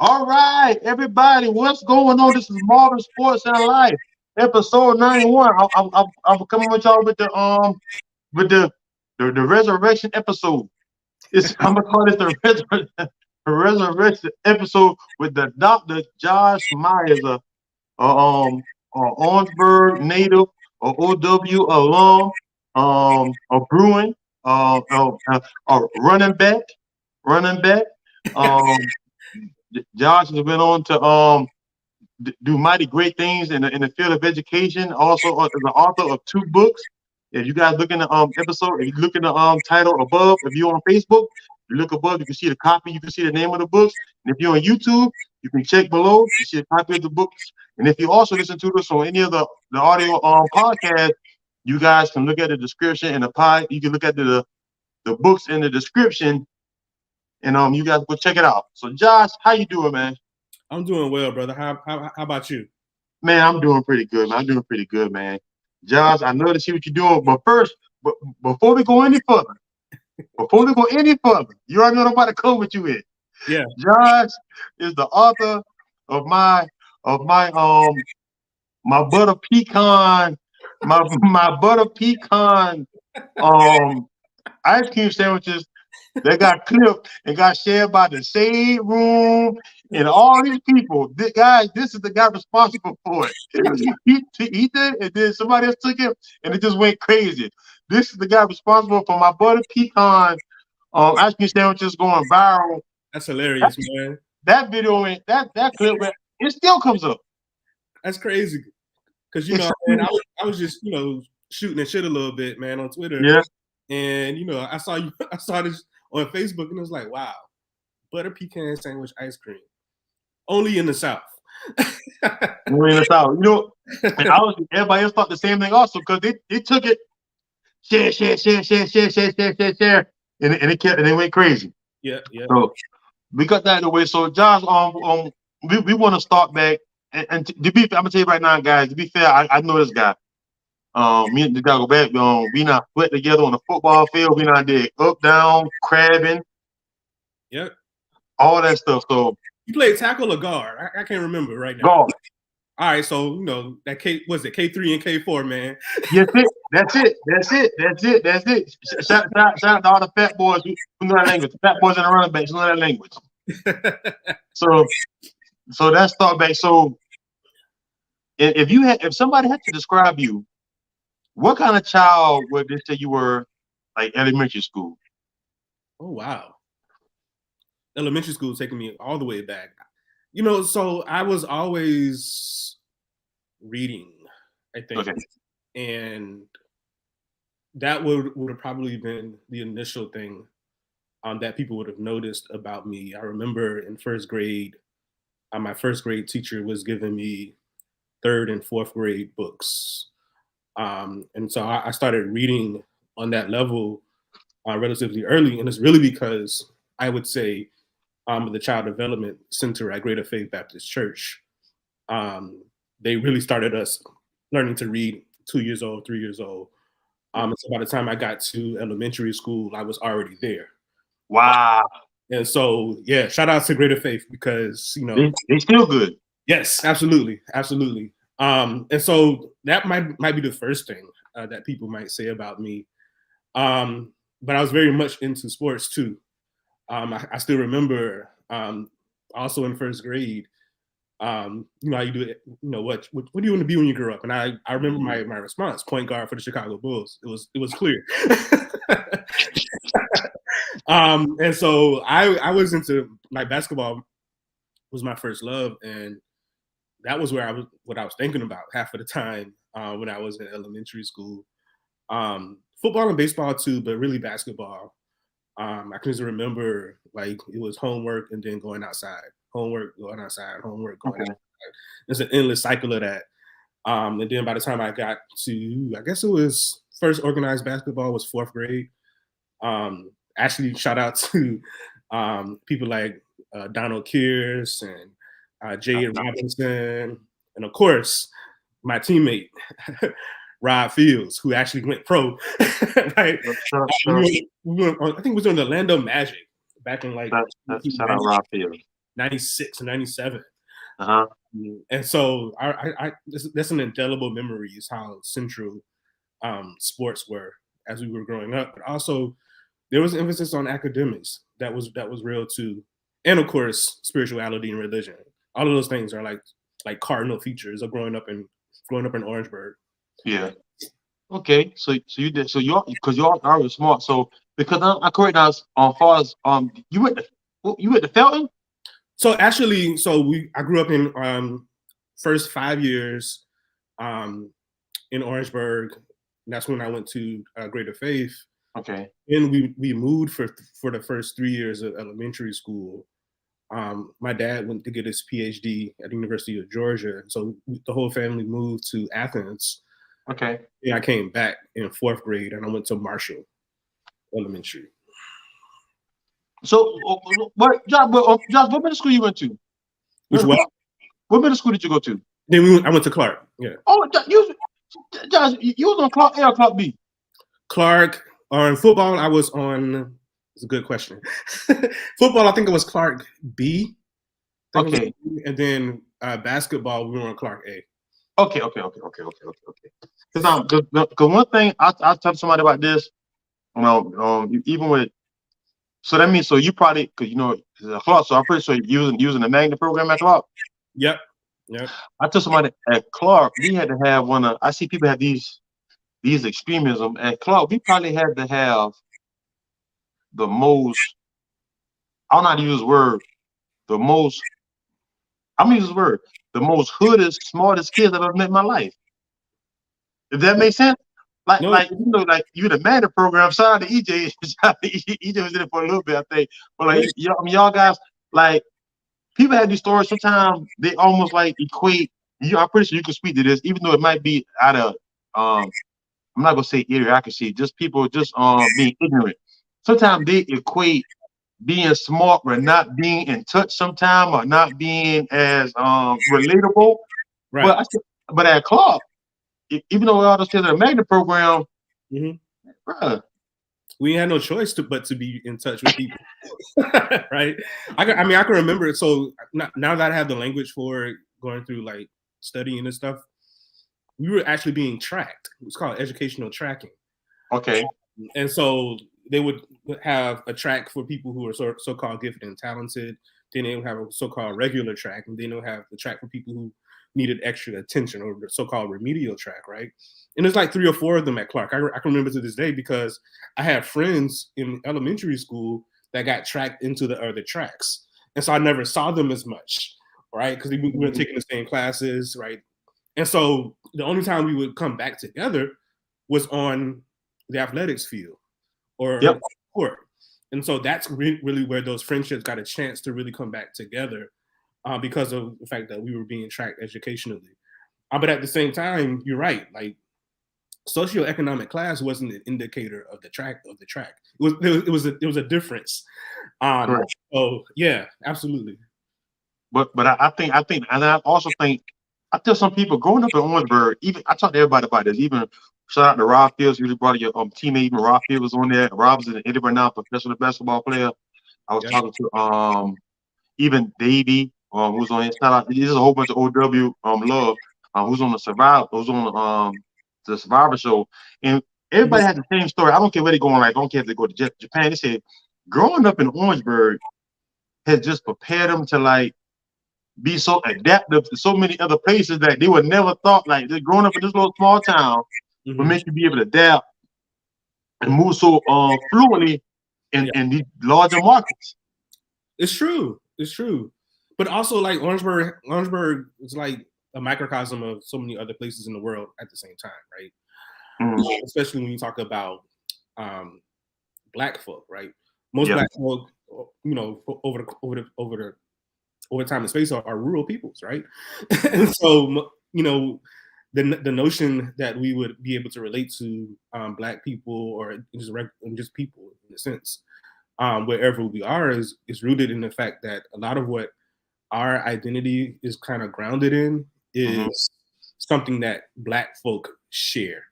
All right, everybody, what's going on? This is Marvin Sports and Life, episode 91. I'm coming with y'all with the resurrection episode. I'm gonna call this the resurrection episode with the Dr. Josh Myers, a Orangeburg native, a OW alum, a Bruin, a running back. Um, Josh has been on to do mighty great things in the field of education. Also, is the author of 2 books. If you guys look in the episode, if you look in the title above, if you're on Facebook, you look above, you can see the copy, you can see the name of the books. And if you're on YouTube, you can check below, you see a copy of the books. And if you also listen to this on any of the audio podcast, you guys can look at the description and the pod. You can look at the books in the description, and you guys go check it out. So, Josh, how you doing, man? I'm doing well, brother. How about you? Man, I'm doing pretty good, man. I'm doing pretty good, man. Josh, I know to see what you're doing, but first, before we go any further, you already know what I'm about to come with you with. Yeah. Josh is the author of my butter pecan my butter pecan ice cream sandwiches that got clipped and got shared by the shade room and all these people. This is the guy responsible for it. He did, and then somebody else took it, and it just went crazy. This is the guy responsible for my butter pecan ice cream sandwiches going viral. That's hilarious, man. That video went, that clip went, it still comes up. That's crazy. Because, man, I was just, shooting and shit a little bit, man, on Twitter. Yeah. And, I saw this on Facebook, and it was like, wow, butter pecan sandwich ice cream. Only in the South. Only in the South. And everybody else thought the same thing also, because they took it, share, and it went crazy. Yeah. So we got that out of the way. So Josh, we want to start back, and to be fair, I'm gonna tell you right now, guys. To be fair, I know this guy. Me and this guy go back. We not put together on the football field. We not did up, down, crabbing. Yep. All that stuff. So you played tackle or guard? I can't remember right now. Guard. All right, so that K3 and K4, man. That's it. Shout out to all the fat boys who know that language. Fat boys and the running backs who know that language. So that's start back. So if somebody had to describe you, what kind of child would they say you were, like elementary school? Oh wow. Elementary school taking me all the way back. So I was always reading, I think. Okay. And that would have probably been the initial thing that people would have noticed about me. I remember in first grade, my first grade teacher was giving me third and fourth grade books. And so I started reading on that level relatively early. And it's really because I would say the Child Development Center at Greater Faith Baptist Church, they really started us learning to read 2 years old, 3 years old. So by the time I got to elementary school, I was already there. Wow. And so, yeah, shout out to Greater Faith because, they still good. Yes, absolutely. And so that might be the first thing that people might say about me. But I was very much into sports too. I still remember also in first grade, how you do it, what do you want to be when you grow up? And I remember my response, point guard for the Chicago Bulls. It was clear. And so I was into, like, basketball was my first love, and that was what I was thinking about half of the time when I was in elementary school. Football and baseball too, but really basketball. I can just remember, like, it was homework and then going outside, homework, going outside, homework, going outside. It's an endless cycle of that. And then by the time I got to, I guess it was first organized basketball was fourth grade. Actually, shout out to people like Donald Kears and Jay Robinson, and of course, my teammate, Rob Fields, who actually went pro. Right? I think it was during the Orlando Magic back in, like, shout out Rob Fields. 96 and 97. Uh-huh. And so that's an indelible memory is how central sports were as we were growing up. But also there was emphasis on academics that was real too. And of course, spirituality and religion. All of those things are like cardinal features of growing up in Orangeburg. Yeah. Okay. So you did because you all are smart. So because I'm correct now as far as you went to Felton? So actually, I grew up in first 5 years in Orangeburg. And that's when I went to Greater Faith. Okay. Then we moved for the first 3 years of elementary school. My dad went to get his PhD at the University of Georgia. So the whole family moved to Athens. Okay. And I came back in 4th grade and I went to Marshall Elementary. So, Josh, what middle school you went to? Which what? What middle school did you go to? Then I went to Clark. Yeah. Oh, Josh, you was on Clark A or Clark B? Clark. On football, I was on. It's a good question. Football, I think it was Clark B. Okay. And then basketball, we were on Clark A. Okay. Because one thing I tell somebody about this, even with, so that means you probably because Clark, so I'm pretty sure you're using the magnet program at Clark. Yep. I tell somebody at Clark we had to have one of. I see people have these extremism at Clark. We probably had to have the most. I don't know how to use the word. The most. I'm gonna use the word. The most hoodest, smartest kids I've ever met in my life. If that makes sense. Like you the magnet program. Shout out to EJ. EJ was in it for a little bit, I think. But y'all guys, people have these stories. Sometimes they almost equate. I'm pretty sure you can speak to this, even though it might be out of I'm not gonna say idiocracy, just people being ignorant. Sometimes they equate being smart with not being in touch sometimes or not being as relatable. Right. But at Clark, even though all those kids in the magnet program, bruh, we had no choice but to be in touch with people. Right. I can remember it. So now that I have the language for it, going through studying and stuff, we were actually being tracked. It's called educational tracking. Okay. And so they would have a track for people who are so-called gifted and talented. Then they would have a so-called regular track, and then they'll have the track for people who needed extra attention, or the so-called remedial track, right? And there's 3 or 4 of them at Clark. I can remember to this day because I had friends in elementary school that got tracked into the other tracks. And so I never saw them as much, right? Because we were taking the same classes, right? And so the only time we would come back together was on the athletics field or court. And so that's really where those friendships got a chance to really come back together because of the fact that we were being tracked educationally. But at the same time, you're right. Socioeconomic class wasn't an indicator of the track. It was a difference. So yeah, absolutely. But I think, and I also think, I tell some people growing up in Orangeburg, even I talk to everybody about this. Even shout out to Rob Fields, you brought your teammate. Even Rob Fields was on there. Rob's an Edinburgh now professional basketball player. I was talking to even Davey, who's on his shout out. There's a whole bunch of OW love, who's on the Survivor show, and everybody has the same story. I don't care where they're going. I don't care if they go to Japan. They said growing up in Orangeburg has just prepared them to be so adaptive to so many other places that they would never thought. Just growing up in this little small town would make you be able to adapt and move so fluently in these larger markets. It's true. But also Orangeburg is a microcosm of so many other places in the world at the same time, right? Especially when you talk about Black folk, right? Most Black folk, over time and space are rural peoples, right? And so the notion that we would be able to relate to Black people or just people in a sense, wherever we are is rooted in the fact that a lot of what our identity is kind of grounded in is something that Black folk share.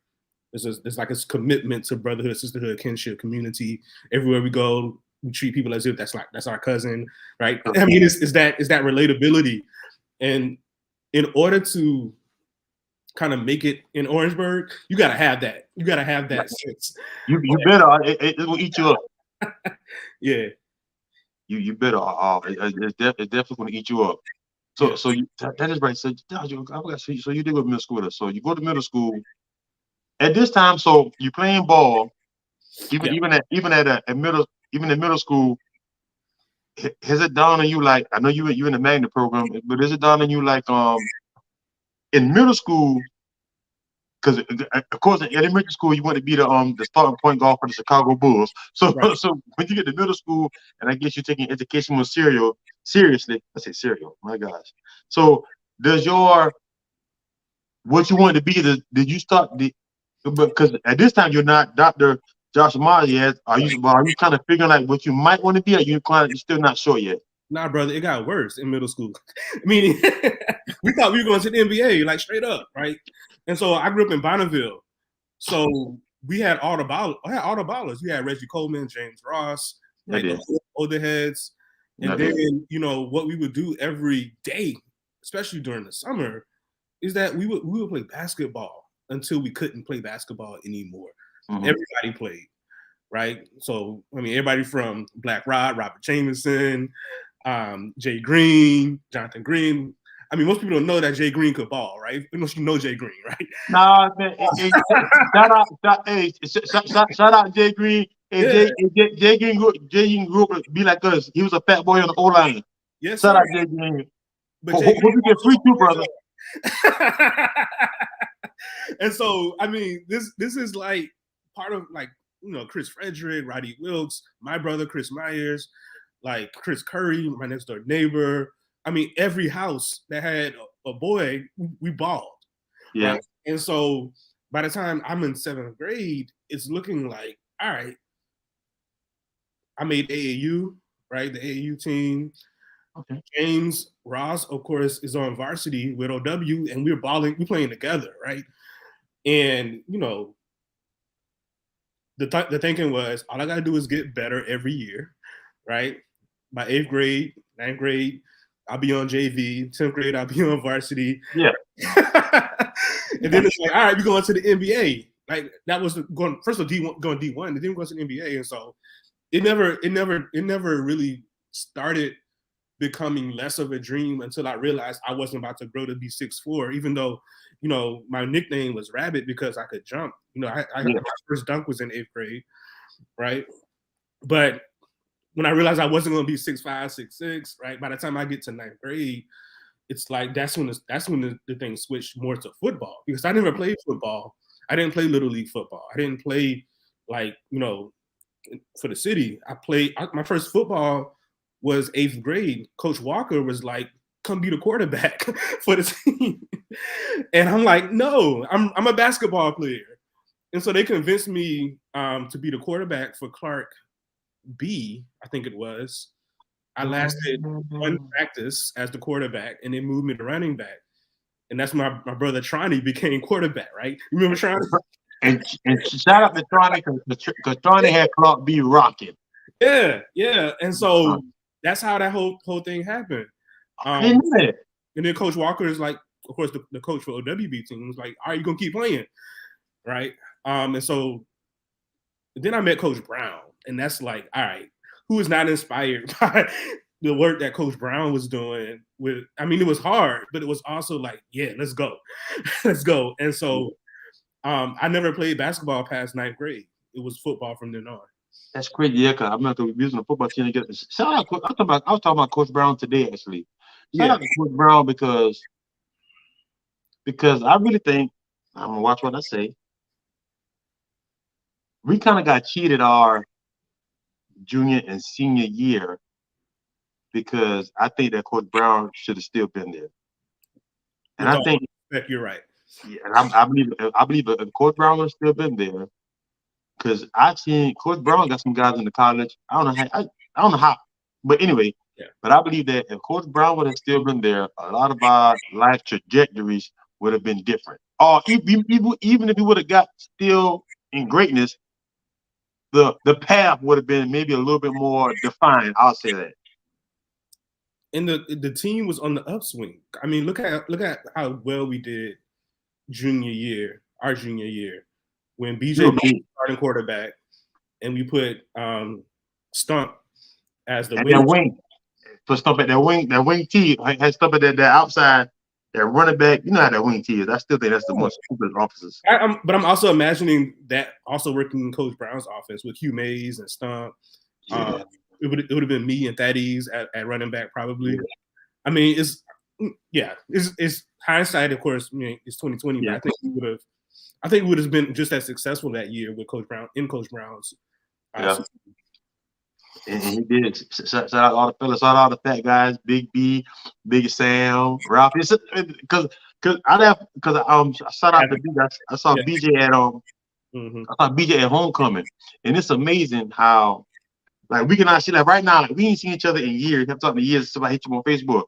It's like a commitment to brotherhood, sisterhood, kinship, community. Everywhere we go, we treat people as if that's our cousin, right? I mean, it's that relatability, and in order to kind of make it in Orangeburg, you gotta have that. You gotta have that sense. You better. It will eat you up. Yeah. You better. It's definitely going to eat you up. So Yeah. so that is right. So you did go to middle school with us. So you go to middle school at this time. So you playing ball. Even in middle school. Has it dawned on you, like, I know you in the magnet program, but is it dawned on you, like, in middle school, because of course in elementary school you want to be the starting point guard for the Chicago Bulls. So Right. so when you get to middle school, and I guess you're taking education more seriously. I say serial, my gosh. So does what you wanted to be, did you start because at this time you're not Dr. Josh Mars yet. Are you kind of figuring like what you might want to be, or you're still not sure yet? Nah, brother, it got worse in middle school. Meaning, we thought we were going to the NBA, like straight up, right? And so I grew up in Bonneville. So we had all the ballers. We had Reggie Coleman, James Ross, like the older heads. And then, what we would do every day, especially during the summer, is that we would play basketball until we couldn't play basketball anymore. Mm-hmm. Everybody played, right? So, I mean, everybody from Black Rod, Robert Jameson, Jay Green, Jonathan Green. I mean, most people don't know that Jay Green could ball, right? Unless you know Jay Green, right? Nah, man. Shout out Jay Green. Jay Green grew up be like us. He was a fat boy on the O-line. Yes, shout sir. out Jay Green. But Jay Green you get free too, brother. And so, I mean, this is like part of, like, Chris Frederick, Roddy Wilkes, my brother Chris Myers, like Chris Curry, my next door neighbor. I mean, every house that had a boy, we balled. Yeah. Right? And so by the time I'm in 7th grade, it's looking like, all right, I made AAU, right? The AAU team. Okay. James Ross, of course, is on varsity with OW, and we're playing together, right? And, the thinking was, all I got to do is get better every year, right? By 8th grade, 9th grade, I'll be on JV. 10th grade, I'll be on varsity. Yeah. And then it's like, all right, we're going to the NBA. Like, that was going first of D1, going D1, and then going to the NBA. And so it never really started becoming less of a dream until I realized I wasn't about to grow to be 6'4", even though, my nickname was Rabbit because I could jump. My first dunk was in 8th grade, right? But when I realized I wasn't going to be 6'5", 6'6", right? By the time I get to 9th grade, it's like that's when the thing switched more to football, because I never played football. I didn't play Little League football. I didn't play, like, for the city. My first football was 8th grade. Coach Walker was like, come be the quarterback for the team. And I'm like, no, I'm a basketball player. And so they convinced me to be the quarterback for Clark B, I think it was. I lasted one practice as the quarterback, and they moved me to running back. And that's when my brother Tronny became quarterback, right? You remember Tronny? And shout out to Tronny, because Tronny had Clark B rocking. Yeah. And so that's how that whole thing happened. And then Coach Walker is like, of course, the coach for OWB team was like, all right, you're going to keep playing, right? And so then I met Coach Brown, and that's like, all right, who is not inspired by the work that Coach Brown was doing with, I mean, it was hard, but it was also like, yeah, let's go. Let's go. And so I never played basketball past 9th grade. It was football from then on. That's crazy, yeah, because I'm not going to be using a football team to get this. Shout out, I was talking about Coach Brown today, actually. Shout out to Coach Brown because I really think, I'm going to watch what I say, we kind of got cheated our junior and senior year, because I think that Coach Brown should have still been there. And I think you're right. Yeah, and I believe if Coach Brown would have still been there, because I've seen Coach Brown got some guys in the college. I don't know how, but anyway. Yeah. But I believe that if Coach Brown would have still been there, a lot of our life trajectories would have been different. Or even if he would have got still in greatness, the path would have been maybe a little bit more defined. I'll say that. And the team was on the upswing. I mean, look at how well we did our junior year, when BJ was starting quarterback, and we put Stump as the wing. Put Stump at that wing T. Had Stump at that outside, that running back. You know how that wing T is. I still think that's the most stupid officers. But I'm also imagining that also working in Coach Brown's offense with Hugh Mays and Stump. Yeah. It would have been me and Thaddeus at running back probably. Yeah. I mean, it's hindsight, of course. I mean, it's 2020, but I think we would have been just as successful that year with Coach Brown in Coach Brown's. And he did. Shout out all the fellas. Shout out all the fat guys. Big B, Big Sam, Ralph. Because I shout out to BJ. I saw BJ at I saw BJ at homecoming, and it's amazing how like we can actually like right now, like we ain't seen each other in years. I'm talking years since I hit you on Facebook,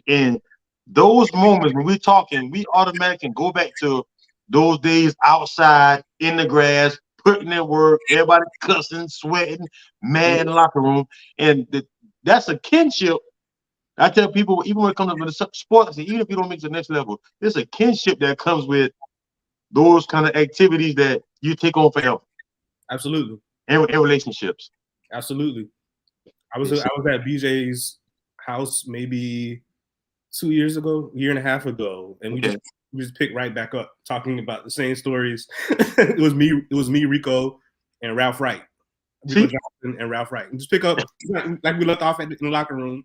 and those moments when we're talking, we automatically go back to those days outside in the grass, putting in work, everybody cussing, sweating, mad in the locker room, and that's a kinship. I tell people, even when it comes to the sport, I say, even if you don't make it to the next level, there's a kinship that comes with those kind of activities that you take on forever. Absolutely. And relationships. Absolutely. I was at BJ's house maybe 2 years ago, year and a half ago, and we just picked right back up talking about the same stories. It was me, Rico, and Ralph Wright. Rico Johnson and Ralph Wright. And just pick up like we left off in the locker room.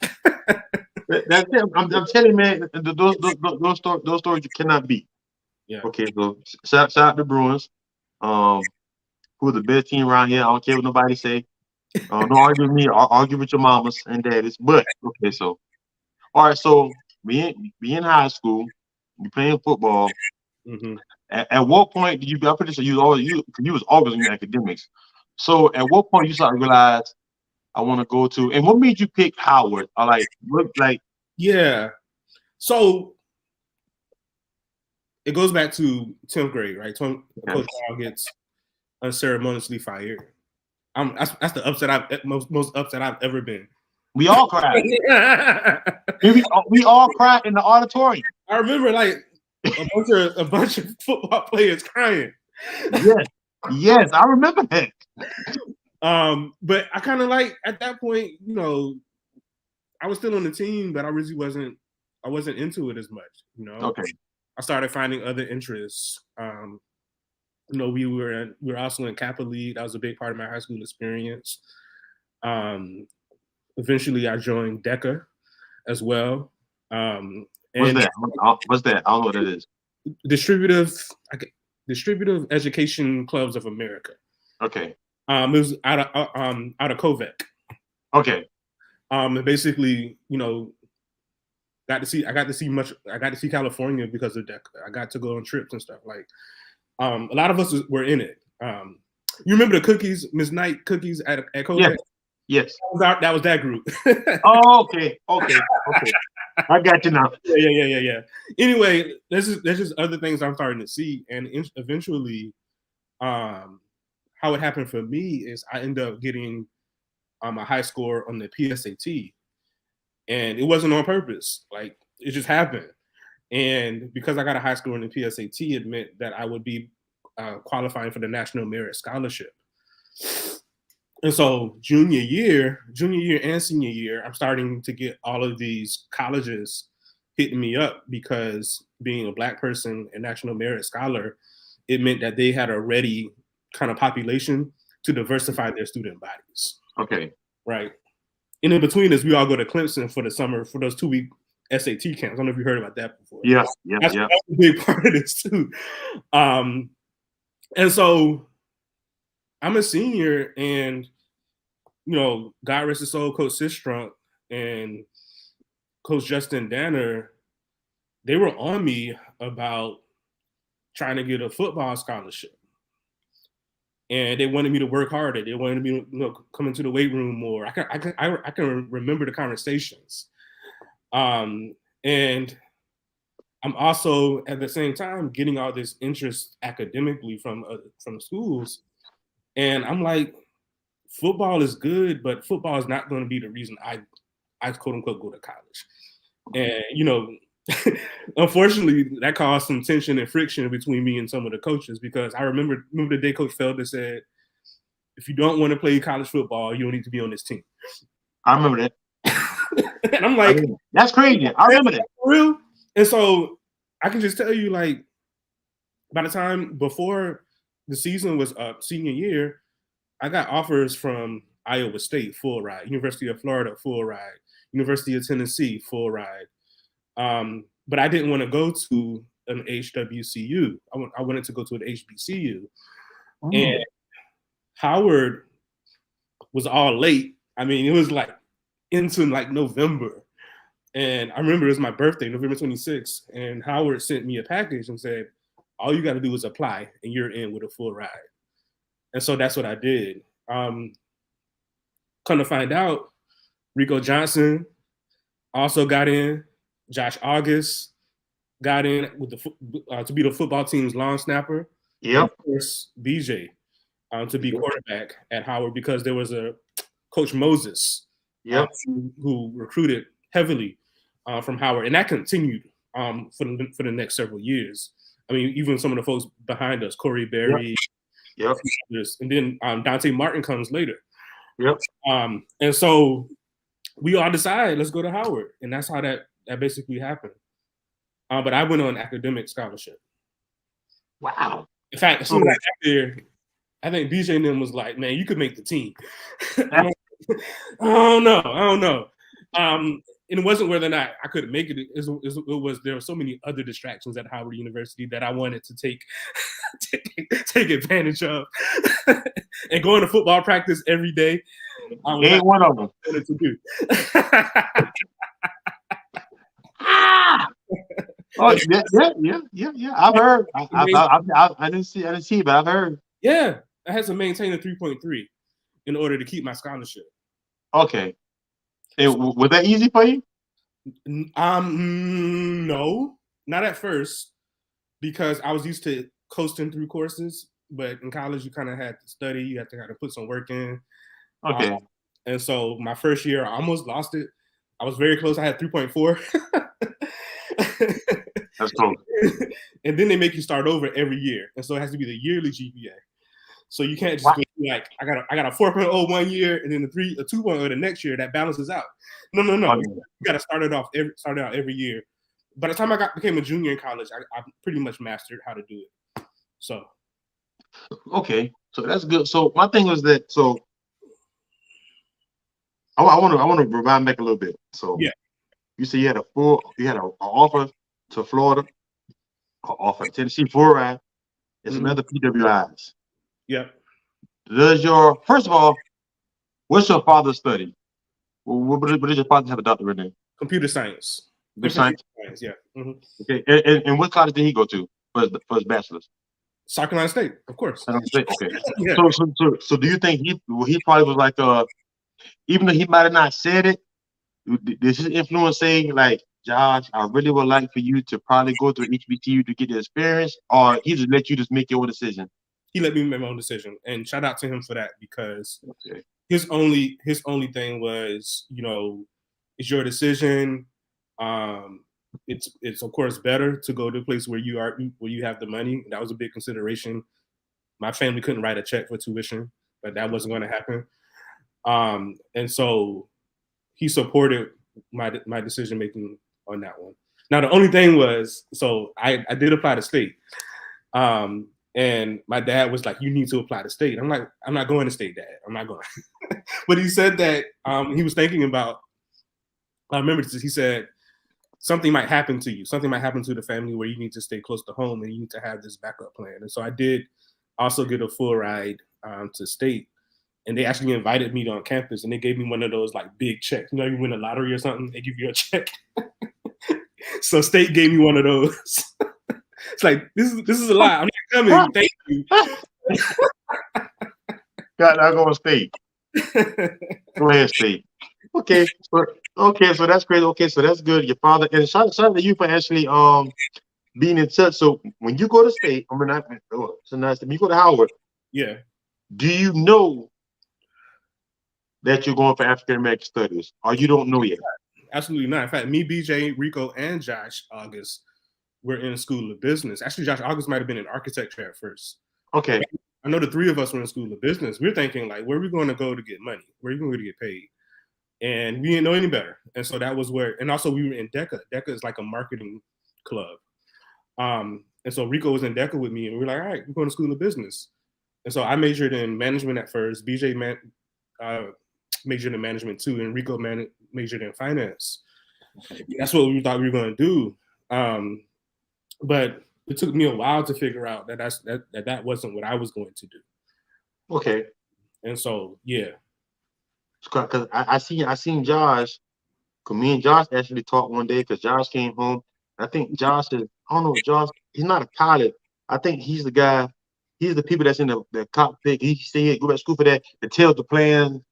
That's it. I'm telling you, man, those stories you cannot beat. Yeah. Okay, so shout out to Bruins. Who's the best team around here? I don't care what nobody say. Don't argue with me. Argue with your mamas and daddies. But okay, so all right. So be in high school, you playing football. Mm-hmm. At what point did you? I'm pretty sure you was always in your academics. So at what point you start to realize I want to go to? And what made you pick Howard? Or yeah. So it goes back to 10th grade, right? Coach Howard gets unceremoniously fired. That's the upset most upset I've ever been. We all cried. we all cried in the auditorium. I remember like a bunch of football players crying. Yes, I remember that. But I kind of like at that point, you know, I was still on the team, but I really wasn't into it as much, you know. Okay. I started finding other interests. You know, we were also in Kappa League. That was a big part of my high school experience. Eventually, I joined DECA as well. What's that? I don't know what it is. Distributive Education Clubs of America. Okay. It was out of Covec. Okay. Basically, you know, I got to see California because of DECA. I got to go on trips and stuff. Like, a lot of us were in it. You remember the cookies, Miss Knight cookies at Covec? Yes. That was that group. Oh, okay. I got you now. Yeah. Anyway, there's just other things I'm starting to see, and eventually, how it happened for me is I ended up getting a high score on the PSAT, and it wasn't on purpose. Like, it just happened. And because I got a high score in the PSAT, it meant that I would be qualifying for the National Merit Scholarship. And so junior year and senior year, I'm starting to get all of these colleges hitting me up because being a Black person and National Merit Scholar, it meant that they had a ready kind of population to diversify their student bodies. Okay. Right. And in between this, we all go to Clemson for the summer for those 2-week SAT camps. I don't know if you heard about that before. Yeah. That's a big part of this too. And so I'm a senior, and you know, God rest his soul, Coach Sistrunk and Coach Justin Danner, they were on me about trying to get a football scholarship. And they wanted me to work harder. They wanted me to, you know, come into the weight room more. I can remember the conversations. And I'm also at the same time getting all this interest academically from schools. And I'm like, football is good, but football is not going to be the reason I quote unquote go to college. And unfortunately, that caused some tension and friction between me and some of the coaches, because I remember the day Coach Felder said, if you don't want to play college football, you don't need to be on this team. I remember that. And I'm like, that's crazy. I remember that. For real? And so I can just tell you, like, by the time before the season was up, senior year, I got offers from Iowa State, full ride, University of Florida, full ride, University of Tennessee, full ride. But I didn't want to go to an HWCU. I wanted to go to an HBCU. Oh. And Howard was all late. I mean, it was like into like November. And I remember it was my birthday, November 26th. And Howard sent me a package and said, all you got to do is apply and you're in with a full ride. And so that's what I did. Come to find out, Rico Johnson also got in. Josh August got in with to be the football team's long snapper. Yep. And of course, BJ to be quarterback at Howard, because there was a Coach Moses who recruited heavily from Howard, and that continued for the next several years. I mean, even some of the folks behind us, Corey Berry, and then Dante Martin comes later. Yep. And so we all decided, let's go to Howard, and that's how that basically happened. But I went on academic scholarship. Wow. In fact, as soon as I got there, I think BJ and them was like, man, you could make the team. I don't know. And it wasn't whether or not I could make it. It was there were so many other distractions at Howard University that I wanted to take advantage of. And going to football practice every day. Ain't one of them. To do. Oh yeah. I've heard. I didn't see, but I've heard. Yeah, I had to maintain a 3.3 in order to keep my scholarship. Okay. And was that easy for you? No, not at first, because I was used to coasting through courses. But in college, you kind of had to study. You had to kind of put some work in. Okay. And so my first year, I almost lost it. I was very close. I had 3.4. That's cool. And then they make you start over every year, and so it has to be the yearly GPA. So you can't just be like, I got a 4.0 one year and then a 2.0 the next year. That balances out. No. You got to start it out every year. By the time I became a junior in college, I pretty much mastered how to do it. So. Okay, so that's good. So my thing was that. So I want to rewind back a little bit. So yeah, you said you had an offer to Florida, an offer to Tennessee, full ride. It's another PWIs. Yep. First of all, what's your father's study? What does your father have a doctorate in? Computer science. Computer science, yeah. Mm-hmm. Okay, and what college did he go to for his bachelor's? South Carolina State, of course. Okay. Yeah. So do you think he probably was like even though he might have not said it, did his influence say like, Josh, I really would like for you to probably go to HBCU to get the experience, or he just let you just make your own decision? He let me make my own decision, and shout out to him for that, because his only thing was, it's your decision. It's of course better to go to a place where you have the money. That was a big consideration. My family couldn't write a check for tuition, but that wasn't going to happen. And so he supported my decision making on that one. Now the only thing was, so I did apply to state. And my dad was like, you need to apply to state. I'm like, I'm not going to state, Dad. I'm not going. But he said that he was thinking about, I remember he said, something might happen to you. Something might happen to the family where you need to stay close to home and you need to have this backup plan. And so I did also get a full ride to state. And they actually invited me on campus, and they gave me one of those like big checks. You win a lottery or something, they give you a check. So state gave me one of those. It's like, this is a lot. I'm not coming. Thank you. God, I'll go to state. Go ahead, state. Okay, so that's great. Okay, so that's good. Your father, and shout out to you for actually being in touch. So when you go to state, so nice. When you go to Howard, yeah, do you know that you're going for African American studies, or you don't know yet? Absolutely not. In fact, me, BJ, Rico, and Josh August were in School of Business. Actually, Josh August might have been in architecture at first. Okay. I know the three of us were in School of Business. We're thinking, like, where are we going to go to get money? Where are we going to get paid? And we didn't know any better. And so that was where, and also we were in DECA. DECA is like a marketing club. And so Rico was in DECA with me, and we were like, all right, we're going to School of Business. And so I majored in management at first. BJ majored in management too, and Rico majored in finance. That's what we thought we were going to do. But it took me a while to figure out that wasn't what I was going to do. Okay. And so, yeah. Because I seen Josh. Cause me and Josh actually talked one day. Cause Josh came home. I think Josh is. I don't know. Josh. He's not a pilot. I think he's the guy. He's the people that's in the cockpit. He said he go back to school for that. To tell the planes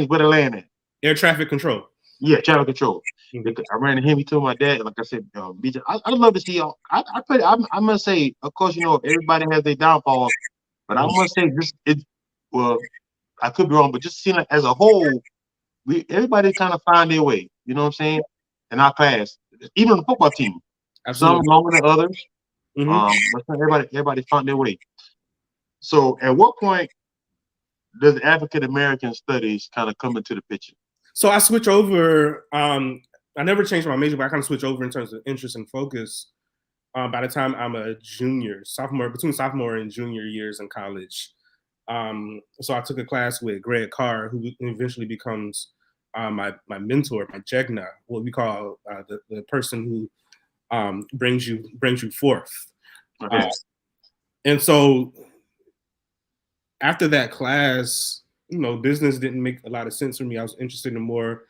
where to land at. Air traffic control. Yeah, traffic control. Mm-hmm. I ran to him. He told my dad. Like I said, BJ, I'd love to see y'all. I must say, of course, everybody has their downfalls, but I must say well, I could be wrong, but just seeing like as a whole, everybody kind of find their way. You know what I'm saying? In our class, even on the football team, Absolutely. Some longer than others. Mm-hmm. But everybody found their way. So, at what point does African American studies kind of come into the picture? So I switch over. I never changed my major, but I kind of switch over in terms of interest and focus. By the time I'm a between sophomore and junior years in college. So I took a class with Greg Carr, who eventually becomes my mentor, my Jegna, what we call the person who brings you forth. Okay. And so after that class, business didn't make a lot of sense for me. I was interested in more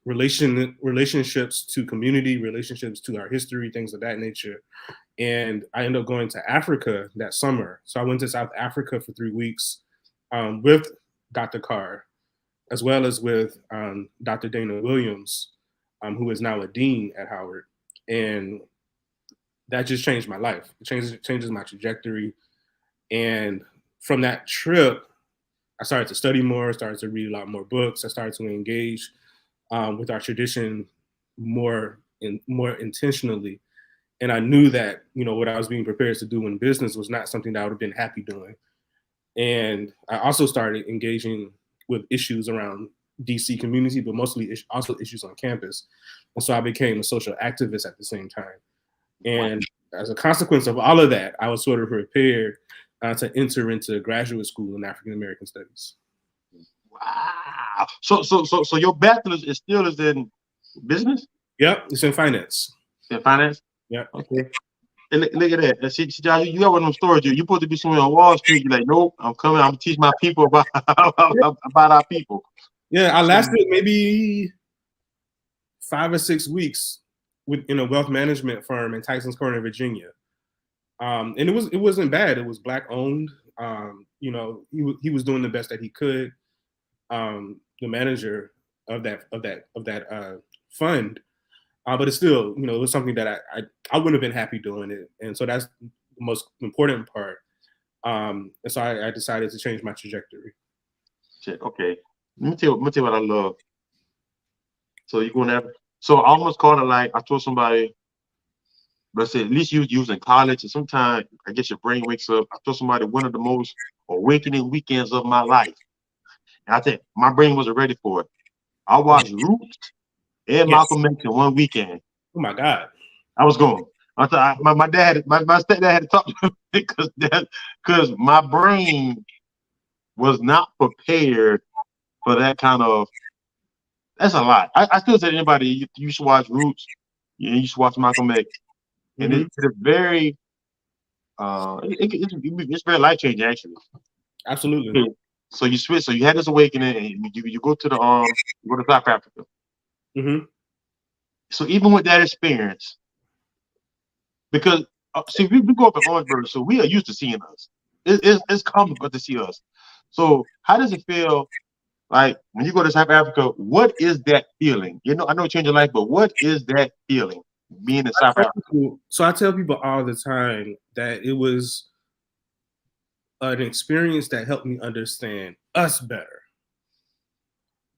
relationships to community, relationships to our history, things of that nature. And I ended up going to Africa that summer. So I went to South Africa for 3 weeks with Dr. Carr, as well as with Dr. Dana Williams, who is now a dean at Howard. And that just changed my life. It changes my trajectory. And from that trip, I started to study more, started to read a lot more books. I started to engage with our tradition more intentionally. And I knew that, what I was being prepared to do in business was not something that I would have been happy doing. And I also started engaging with issues around DC community, but mostly also issues on campus. And so I became a social activist at the same time. And as a consequence of all of that, I was sort of prepared to enter into graduate school in African American studies. Wow. So your bachelor's is in business? Yep, it's in finance. In finance? Yeah. Okay. And look at that. See, Josh, you got one of them stories. You're supposed to be somewhere on Wall Street. You're like, nope, I'm coming. I'm teaching my people about our people. Yeah, I lasted maybe 5 or 6 weeks in a wealth management firm in Tysons Corner, Virginia. And it wasn't bad. It was Black owned. He was doing the best that he could. The manager of that fund. But it's still, it was something that I wouldn't have been happy doing it. And so that's the most important part. And so I decided to change my trajectory. Okay. Let me tell you what I love. So you're going to so I almost called it like I told somebody, but I said, at least you was in college, and sometimes I guess your brain wakes up. I told somebody one of the most awakening weekends of my life. And I think my brain wasn't ready for it. I watched Roots and Malcolm X in one weekend. Oh my God. I was going. I thought my stepdad had to talk to me because my brain was not prepared for that kind of. That's a lot. I still say to anybody, you should watch Roots. You should watch Malcolm X. And it's very, it's very life changing actually. Absolutely. Okay. So you switch. So you had this awakening, and you go to South Africa. Mm-hmm. So even with that experience, because see, we go up in Orangeburg, so we are used to seeing us. It's common to see us. So how does it feel? Like when you go to South Africa, what is that feeling? I know it changed your life, but what is that feeling being in South Africa? So I tell people all the time that it was an experience that helped me understand us better.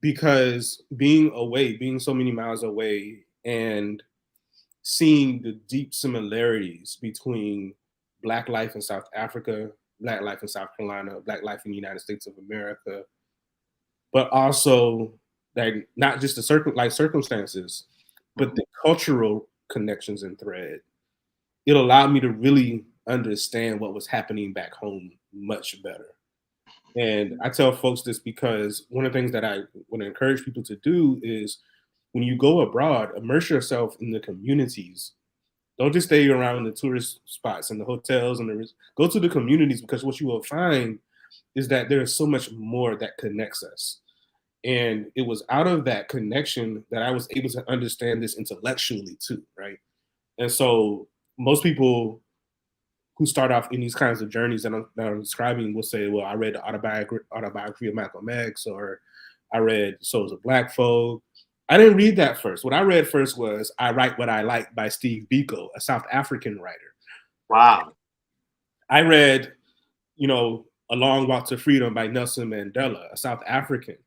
Because being away, being so many miles away, and seeing the deep similarities between Black life in South Africa, Black life in South Carolina, Black life in the United States of America, but also that not just the circumstances, but the cultural connections and thread. It allowed me to really understand what was happening back home much better. And I tell folks this because one of the things that I want to encourage people to do is when you go abroad, immerse yourself in the communities. Don't just stay around the tourist spots and the hotels and go to the communities, because what you will find is that there is so much more that connects us. And it was out of that connection that I was able to understand this intellectually too, right? And so most people who start off in these kinds of journeys that I'm describing will say, well, I read the autobiography of Malcolm X, or I read Souls of Black Folk. I didn't read that first. What I read first was I Write What I Like by Steve Biko, a South African writer. Wow. I read, A Long Walk to Freedom by Nelson Mandela, a South African.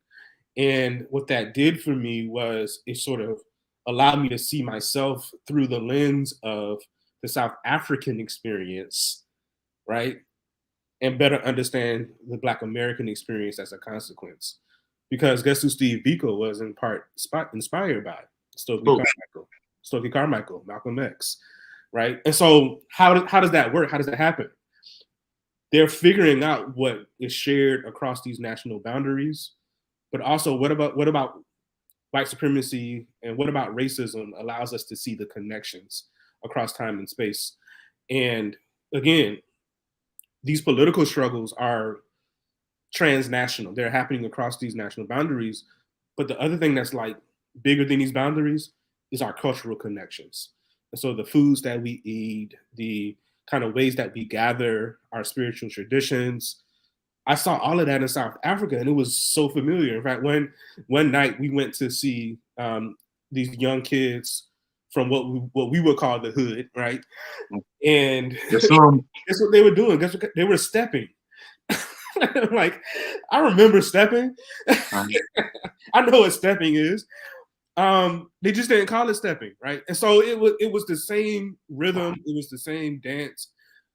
And what that did for me was it sort of allowed me to see myself through the lens of the South African experience, right? And better understand the Black American experience as a consequence. Because guess who Steve Biko was in part inspired by? Stokely Carmichael, Malcolm X, right? And so how does that work? How does that happen? They're figuring out what is shared across these national boundaries, but also what about white supremacy and what about racism allows us to see the connections across time and space. And again, these political struggles are transnational. They're happening across these national boundaries. But the other thing that's like bigger than these boundaries is our cultural connections. And so the foods that we eat, the kind of ways that we gather, our spiritual traditions. I saw all of that in South Africa, and it was so familiar. In fact, one night we went to see these young kids from what we would call the hood, right? And guess what they were doing? Guess what? They were stepping. Like, I remember stepping. I know what stepping is. They just didn't call it stepping, right? And so it was the same rhythm, it was the same dance,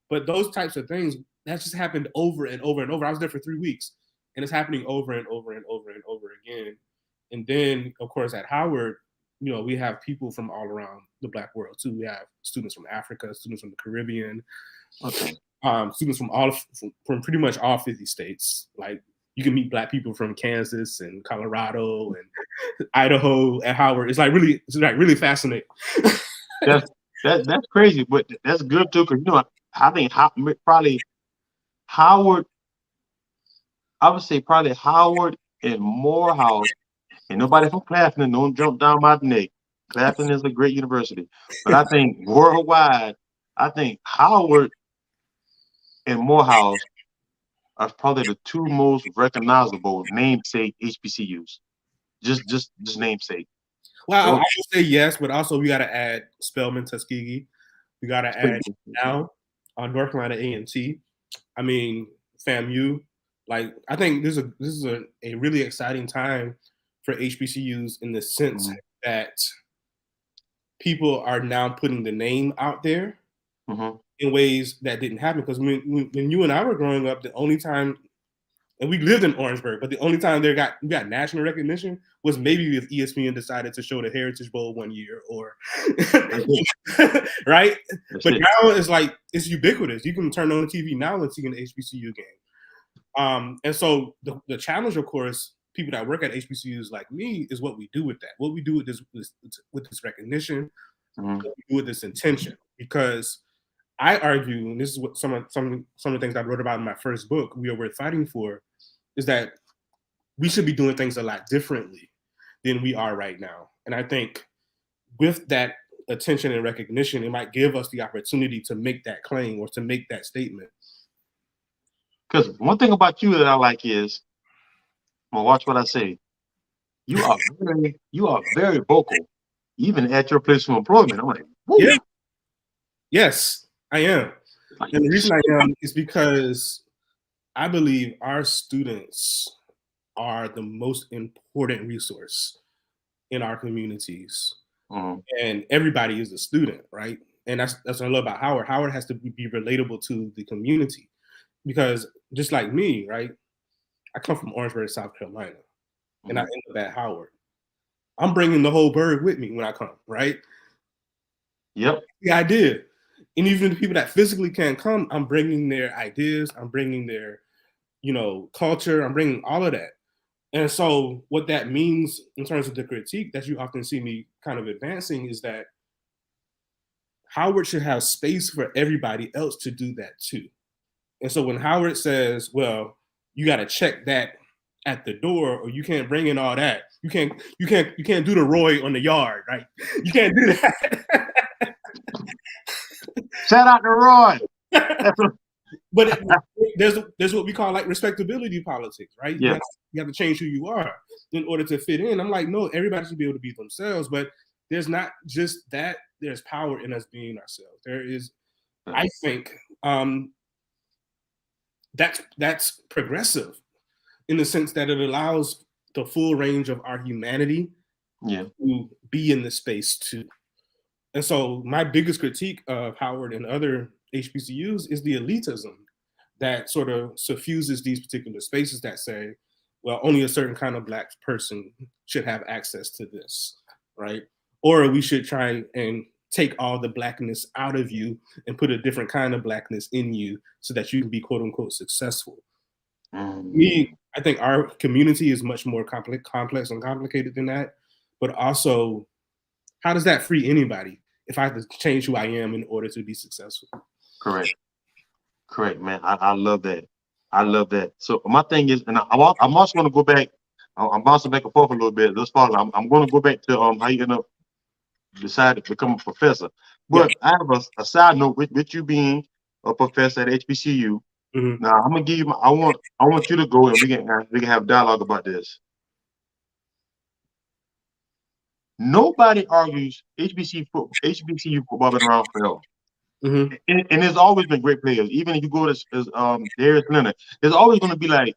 but those types of things that just happened over and over and over. I was there for 3 weeks, and it's happening over and over and over and over again. And then, of course, at Howard, we have people from all around the Black world too. We have students from Africa, students from the Caribbean, students from pretty much all 50 states. Like, you can meet Black people from Kansas and Colorado and Idaho at Howard. It's really fascinating. That's crazy, but that's good too, because I think probably Howard. I would say probably Howard and Morehouse. And nobody from Claflin, don't jump down my neck. Claflin is a great university, but I think worldwide, I think Howard and Morehouse are probably the two most recognizable namesake HBCUs. Just namesake. Well, I would say yes, but also we got to add Spelman, Tuskegee. We got to add now on North Carolina A&T. I mean, FAMU. Like, I think this is a really exciting time for HBCUs in the sense that people are now putting the name out there in ways that didn't happen. Because when you and I were growing up, the only time, and we lived in Orangeburg, but the only time we got national recognition was maybe if ESPN decided to show the Heritage Bowl one year, or right. But now it's ubiquitous. You can turn on the TV now and see an HBCU game. And so the challenge, of course, people that work at HBCUs like me, is what we do with that. What we do with this recognition, what we do with this intention. Because I argue, and this is what some of the things I wrote about in my first book, We Are Worth Fighting For, is that we should be doing things a lot differently than we are right now. And I think with that attention and recognition, it might give us the opportunity to make that claim or to make that statement. Because one thing about you that I like is, well, watch what I say. You are very vocal, even at your place of employment. I'm like, whoa. Yeah. Yes, I am. And the reason I am is because I believe our students are the most important resource in our communities. And everybody is a student, right? And that's what I love about Howard. Howard has to be relatable to the community, because just like me, right? I come from Orangeburg, South Carolina, and I end up at Howard. I'm bringing the whole bird with me when I come, right? Yep. The idea. And even the people that physically can't come, I'm bringing their ideas, I'm bringing their, culture, I'm bringing all of that. And so what that means in terms of the critique that you often see me kind of advancing is that Howard should have space for everybody else to do that too. And so when Howard says, well, you got to check that at the door, or you can't bring in all that. You can't do the Roy on the yard, right? You can't do that. Shout out to Roy. But there's what we call like respectability politics, right? Yeah. You have to change who you are in order to fit in. I'm like, no, everybody should be able to be themselves, but there's not just that. There's power in us being ourselves. There is, I think, that's progressive in the sense that it allows the full range of our humanity to be in the space too. And so my biggest critique of Howard and other HBCUs is the elitism that sort of suffuses these particular spaces that say, well, only a certain kind of Black person should have access to this, right? Or we should try and take all the Blackness out of you and put a different kind of Blackness in you so that you can be quote unquote successful. Me, I think our community is much more complex and complicated than that. But also, how does that free anybody if I have to change who I am in order to be successful? Correct, man. I love that. I love that. So my thing is, and I'm also going to go back. I'm bouncing back and forth a little bit. This fall, I'm going to go back to how you end up decided to become a professor. But I have a side note with you being a professor at HBCU. Now I'm gonna give you. I want you to go and we can have dialogue about this. Nobody argues HBCU football been around forever. And there's always been great players. Even if you go to Darius Leonard, there's always going to be like,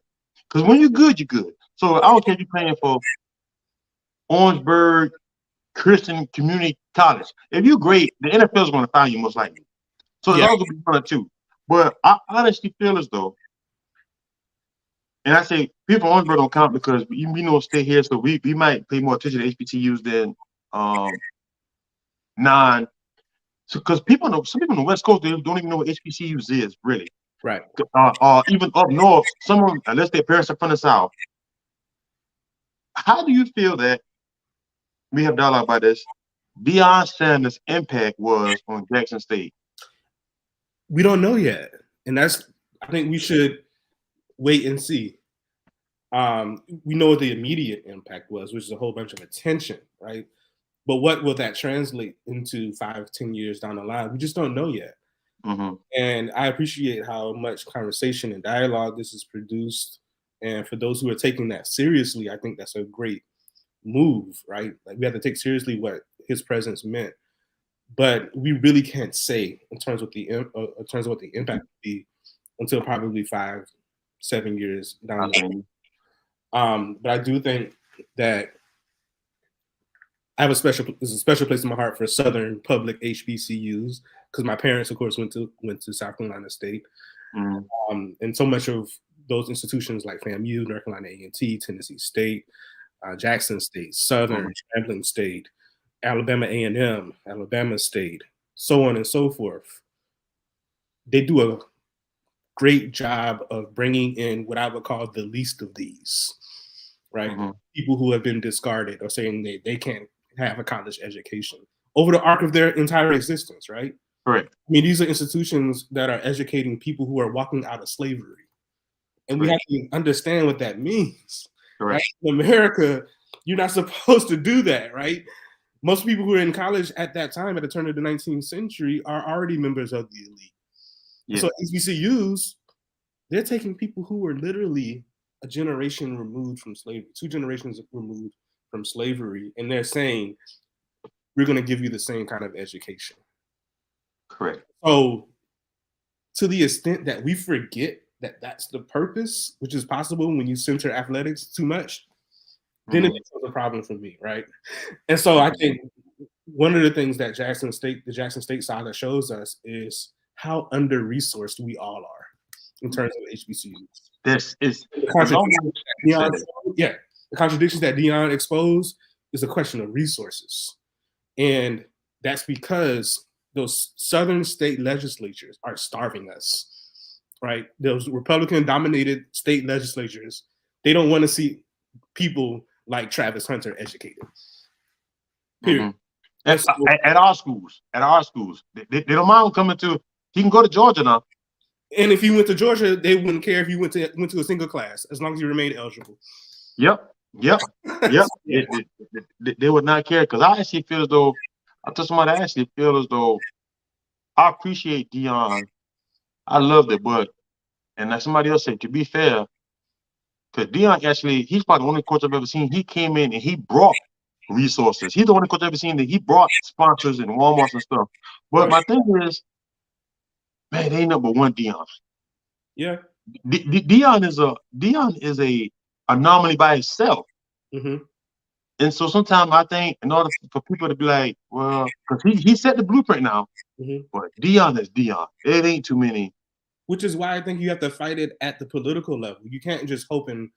because when you're good, you're good. So I don't care if you're playing for Orangeburg Christian Community College. If you're great, the NFL is going to find you most likely. So there's always going to be one or two. But I honestly feel as though, and I say people from Orangeburg don't count because we know stay here, so we might pay more attention to HBCUs than non. Because some people on the West Coast, they don't even know what HBCUs is, really. Right. Even up north, someone, unless their parents are from the South. How do you feel that, we have dialogue about this, Deion Sanders' impact was on Jackson State? We don't know yet. And I think we should wait and see. We know what the immediate impact was, which is a whole bunch of attention, right? But what will that translate into 5-10 years down the line? We just don't know yet. And I appreciate how much conversation and dialogue this has produced. And for those who are taking that seriously, I think that's a great move, right? Like we have to take seriously what his presence meant. But we really can't say in terms of what the impact would be until probably 5-7 years down the line. But I do think that there's a special place in my heart for Southern public HBCUs because my parents, of course, went to South Carolina State, and so much of those institutions like FAMU, North Carolina A&T, Tennessee State, Jackson State, Southern, Grambling State, Alabama A&M, Alabama State, so on and so forth. They do a great job of bringing in what I would call the least of these, right? People who have been discarded or saying they can't have a college education over the arc of their entire existence, right? Correct. I mean, these are institutions that are educating people who are walking out of slavery. And we have to understand what that means. Right? In America, you're not supposed to do that, right? Most people who are in college at that time, at the turn of the 19th century, are already members of the elite. So HBCUs, they're taking people who were literally a generation removed from slavery, 2 generations removed from slavery, and they're saying, we're going to give you the same kind of education. Correct. So to the extent that we forget that's the purpose, which is possible when you center athletics too much, then it becomes a problem for me, right? And so I think one of the things that the Jackson State saga shows us is how under-resourced we all are in terms of HBCUs. This is the contradictions that Deion exposed is a question of resources. And that's because those Southern state legislatures are starving us, right? Those Republican-dominated state legislatures, they don't want to see people like Travis Hunter educated. Period. At our schools, they don't mind coming to. He can go to Georgia now. And if you went to Georgia, they wouldn't care if you went to a single class, as long as you remained eligible. Yep. Yeah. They would not care, because I actually feel as though I appreciate Deion. I loved it, but and like somebody else said, to be fair, because Deion actually, he's probably the only coach I've ever seen. He came in and he brought resources. He's the only coach I've ever seen that he brought sponsors and Walmarts and stuff. But my thing is, man, they ain't number one Deion. Yeah. Deion is a anomaly by itself. And so sometimes I think in order for people to be like, well, because he set the blueprint now, but Deion is Deion. It ain't too many. Which is why I think you have to fight it at the political level. You can't just hoping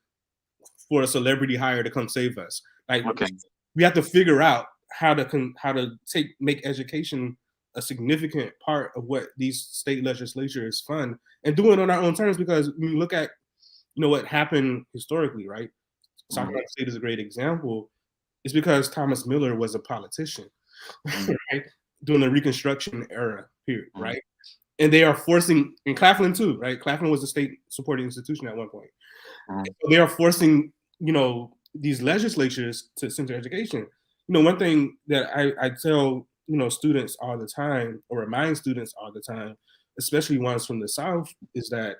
for a celebrity hire to come save us. Like, we have to figure out how to make education a significant part of what these state legislatures fund, and do it on our own terms. Because when you look at, what happened historically, right? South Carolina State is a great example. It's because Thomas Miller was a politician, right? During the Reconstruction era period, right? And they are forcing, and Claflin too, right? Claflin was a state supporting institution at one point. So they are forcing, these legislatures to center education. One thing that I tell, students all the time, or remind students all the time, especially ones from the South, is that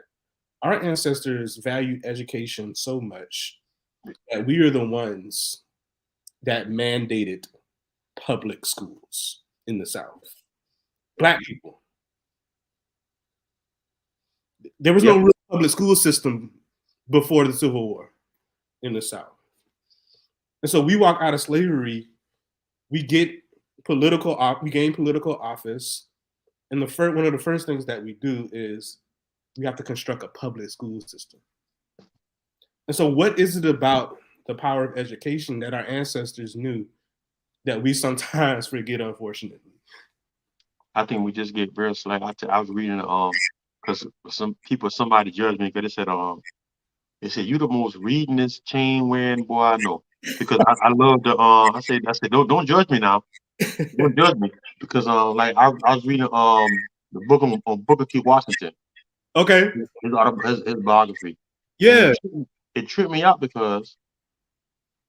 our ancestors valued education so much that we are the ones that mandated public schools in the South. Black people. There was no real public school system before the Civil War in the South. And so we walk out of slavery, we gain political office, and one of the first things that we do is we have to construct a public school system. And so what is it about the power of education that our ancestors knew that we sometimes forget, unfortunately? I think we just get very select. I was reading because somebody judged me because they said you the most readingest chain wearing boy I know, because I love the I said don't judge me now. Don't judge me, because I was reading the book on Booker T. Washington. Okay. His biography. Yeah. It tripped me out because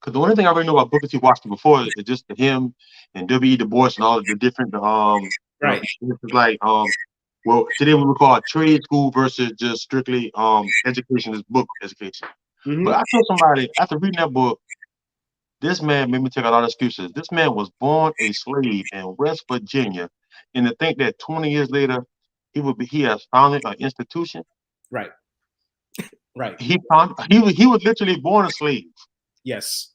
the only thing I already know about Booker T. Washington before is just him and W.E. Du Bois and all of the different right. It's like well, today we would call it trade school versus just strictly education, is book education. But I told somebody after reading that book, this man made me take out all the excuses. This man was born a slave in West Virginia, and to think that 20 years later he has founded an institution. Right. Right. He was literally born a slave. Yes.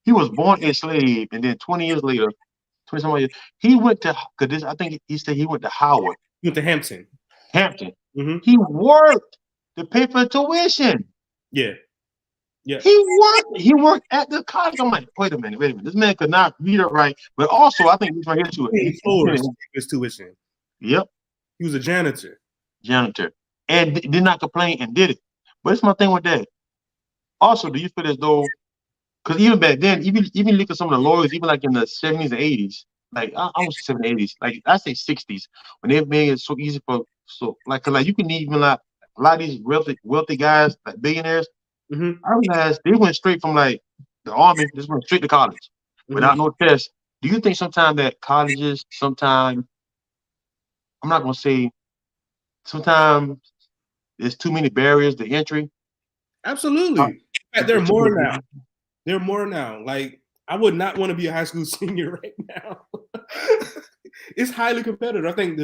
He was born a slave, and then 20 years later, 20-some years, he went to, I think he said he went to Howard. He went to Hampton. He worked to pay for tuition. Yeah. He worked at the college. I'm like, wait a minute. This man could not read or write, but also I think he's right here to it. His tuition. Yep. He was a janitor. And did not complain and did it. But it's my thing with that. Also, do you feel as though, because even back then, even look at some of the lawyers, even like in the 70s and 80s, like I was 70s, 80s, like I say 60s, when they made it so easy cause you can even like a lot of these wealthy guys, like billionaires, I realized they went straight from like the army, just went straight to college without no test. Do you think sometimes that colleges, I'm not gonna say, sometimes there's too many barriers to entry? Absolutely. There are more now. Like, I would not want to be a high school senior right now. It's highly competitive. I think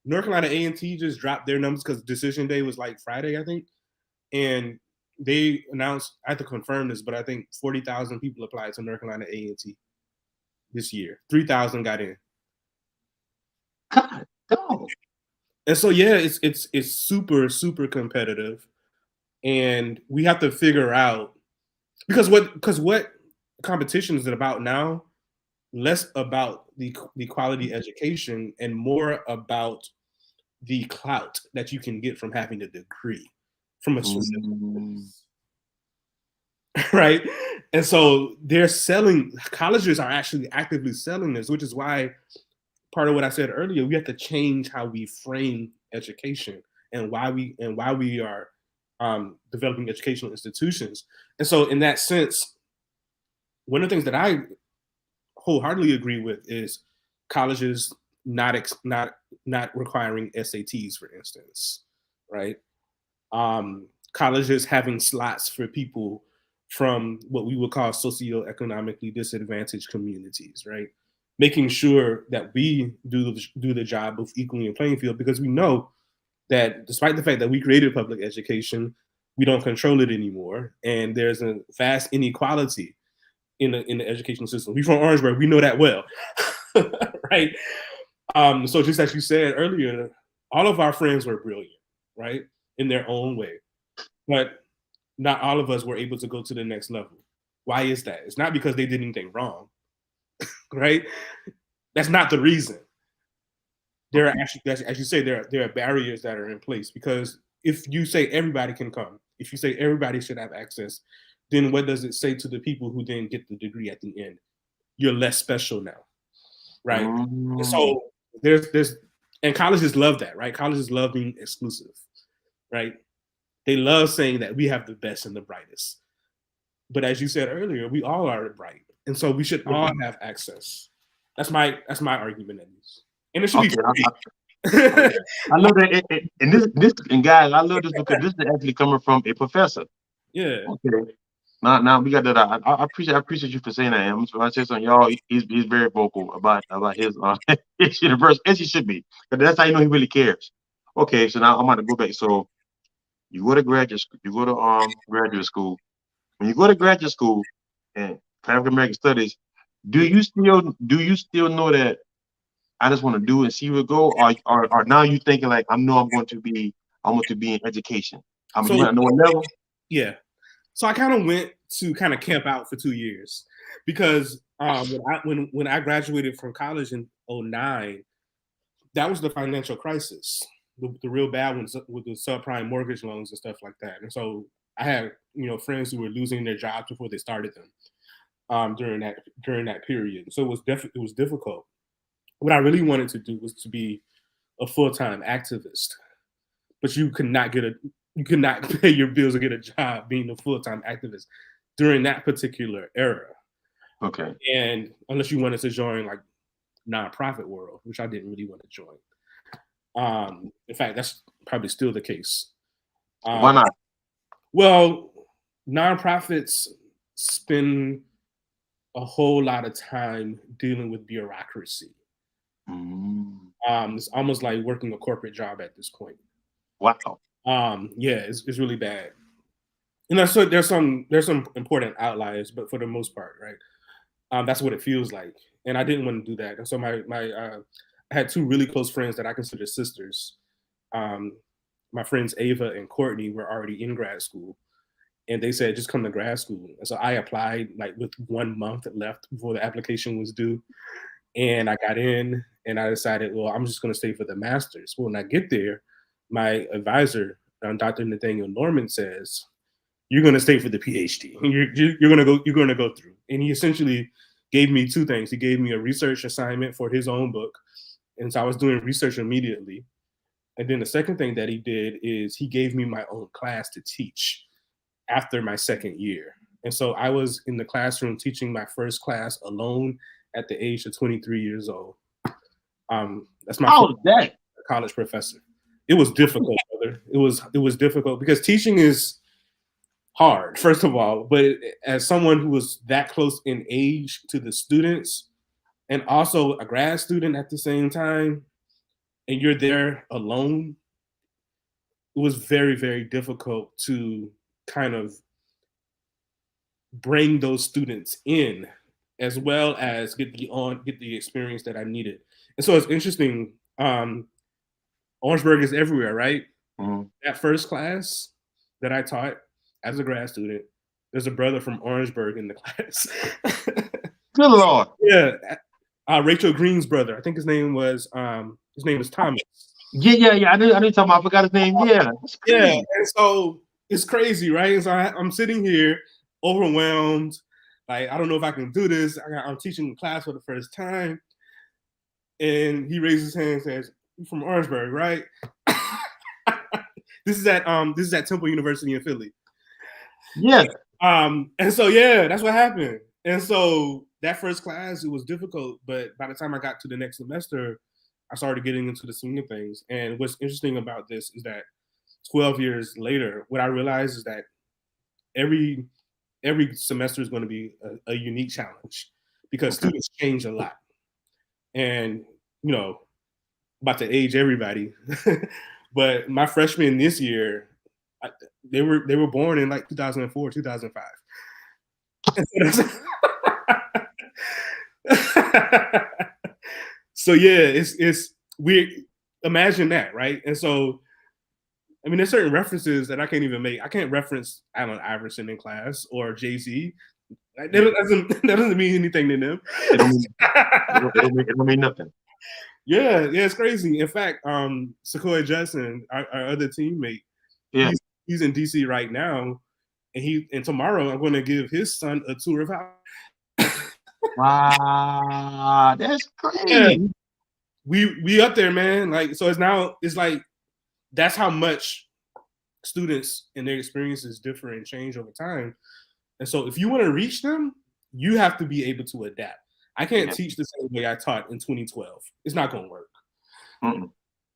North Carolina A&T just dropped their numbers because decision day was like Friday, I think. And they announced, I have to confirm this, but I think 40,000 people applied to North Carolina A&T this year. 3,000 got in. God, go. And so yeah, it's super, super competitive. And we have to figure out because what competition is about now, less about the quality education and more about the clout that you can get from having a degree from a specific place. Right? And so colleges are actually actively selling this, which is why part of what I said earlier, we have to change how we frame education and why we are developing educational institutions. And so in that sense, one of the things that I wholeheartedly agree with is colleges not requiring SATs, for instance, right? Colleges having slots for people from what we would call socioeconomically disadvantaged communities, right? Making sure that we do the job of equaling the playing field, because we know that despite the fact that we created public education, we don't control it anymore, and there's a vast inequality in the educational system. We from Orangeburg, we know that well, right? So just as you said earlier, all of our friends were brilliant, right, in their own way, but not all of us were able to go to the next level. Why is that? It's not because they did anything wrong, right? That's not the reason. There are actually, as you say, there are barriers that are in place, because if you say everybody can come, if you say everybody should have access, then what does it say to the people who then get the degree at the end? You're less special now, right? And so there's and colleges love that, right? Colleges love being exclusive, right? They love saying that we have the best and the brightest. But as you said earlier, we all are bright, and so we should all have access. That's my argument, at least. And it should be free. I love that, and guys, I love this because this is actually coming from a professor. Yeah. Okay. Now we got that. I appreciate you for saying that. I'm going to say something, y'all. He's very vocal about his his universe, as he should be, because that's how you know he really cares. Okay, so now I'm going to go back. So you go to graduate school. You go to graduate school. When you go to graduate school and African-American studies, do you still know that I just want to do and see where it go, or now you thinking like I want to be in education. I mean, So, you want to know what level? Yeah. So I kind of went to kind of camp out for 2 years, because when I graduated from college in 2009, that was the financial crisis, the real bad ones with the subprime mortgage loans and stuff like that. And so I had friends who were losing their jobs before they started them during that period. So it was difficult. What I really wanted to do was to be a full-time activist, but you could not pay your bills or get a job being a full-time activist during that particular era. Okay. And unless you wanted to join like nonprofit world, which I didn't really want to join. In fact, that's probably still the case. Why not? Well, nonprofits spend a whole lot of time dealing with bureaucracy. It's almost like working a corporate job at this point. Wow. Yeah, it's really bad. And there's some important outliers, but for the most part, right? That's what it feels like. And I didn't want to do that. And so I had two really close friends that I consider sisters. My friends Ava and Courtney were already in grad school, and they said, just come to grad school. And so I applied like with 1 month left before the application was due. And I got in, and I decided, well, I'm just going to stay for the master's. Well, when I get there, my advisor, Dr. Nathaniel Norman, says, you're going to stay for the PhD. You're going to go through. And he essentially gave me two things. He gave me a research assignment for his own book. And so I was doing research immediately. And then the second thing that he did is he gave me my own class to teach after my second year. And so I was in the classroom teaching my first class alone at the age of 23 years old. That's my first college professor. It was difficult, brother. It was difficult because teaching is hard, first of all. But as someone who was that close in age to the students and also a grad student at the same time, and you're there alone, it was very, very difficult to kind of bring those students in, as well as get the experience that I needed. And so it's interesting. Orangeburg is everywhere, right? Mm-hmm. That first class that I taught as a grad student, there's a brother from Orangeburg in the class. Good Lord. Yeah, Rachel Green's brother. I think his name was Thomas. Yeah. I didn't tell him. I forgot his name. Yeah, yeah. And so it's crazy, right? And so I'm sitting here overwhelmed. Like, I don't know if I can do this. I'm teaching the class for the first time, and he raises his hand and says, "You're from Orangeburg, right?" This is at Temple University in Philly. Yeah. And so yeah, that's what happened. And so that first class, it was difficult, but by the time I got to the next semester, I started getting into the swing of things. And what's interesting about this is that 12 years later, what I realized is that every semester is going to be a unique challenge, because students change a lot. And, you know, about to age everybody, but my freshmen this year, they were born in like 2004, 2005. So yeah, it's weird. Imagine that, right? And so, I mean, there's certain references that I can't even make. I can't reference Allen Iverson in class or Jay-Z. That doesn't mean anything to them. It don't mean nothing. Yeah, it's crazy. In fact, Sequoia Judson, our other teammate, he's in DC right now, and tomorrow I'm going to give his son a tour of house. Wow, that's crazy. Yeah, we up there, man. Like, so it's like that's how much students and their experiences differ and change over time. And so if you want to reach them, you have to be able to adapt. I can't teach the same way I taught in 2012. It's not going to work.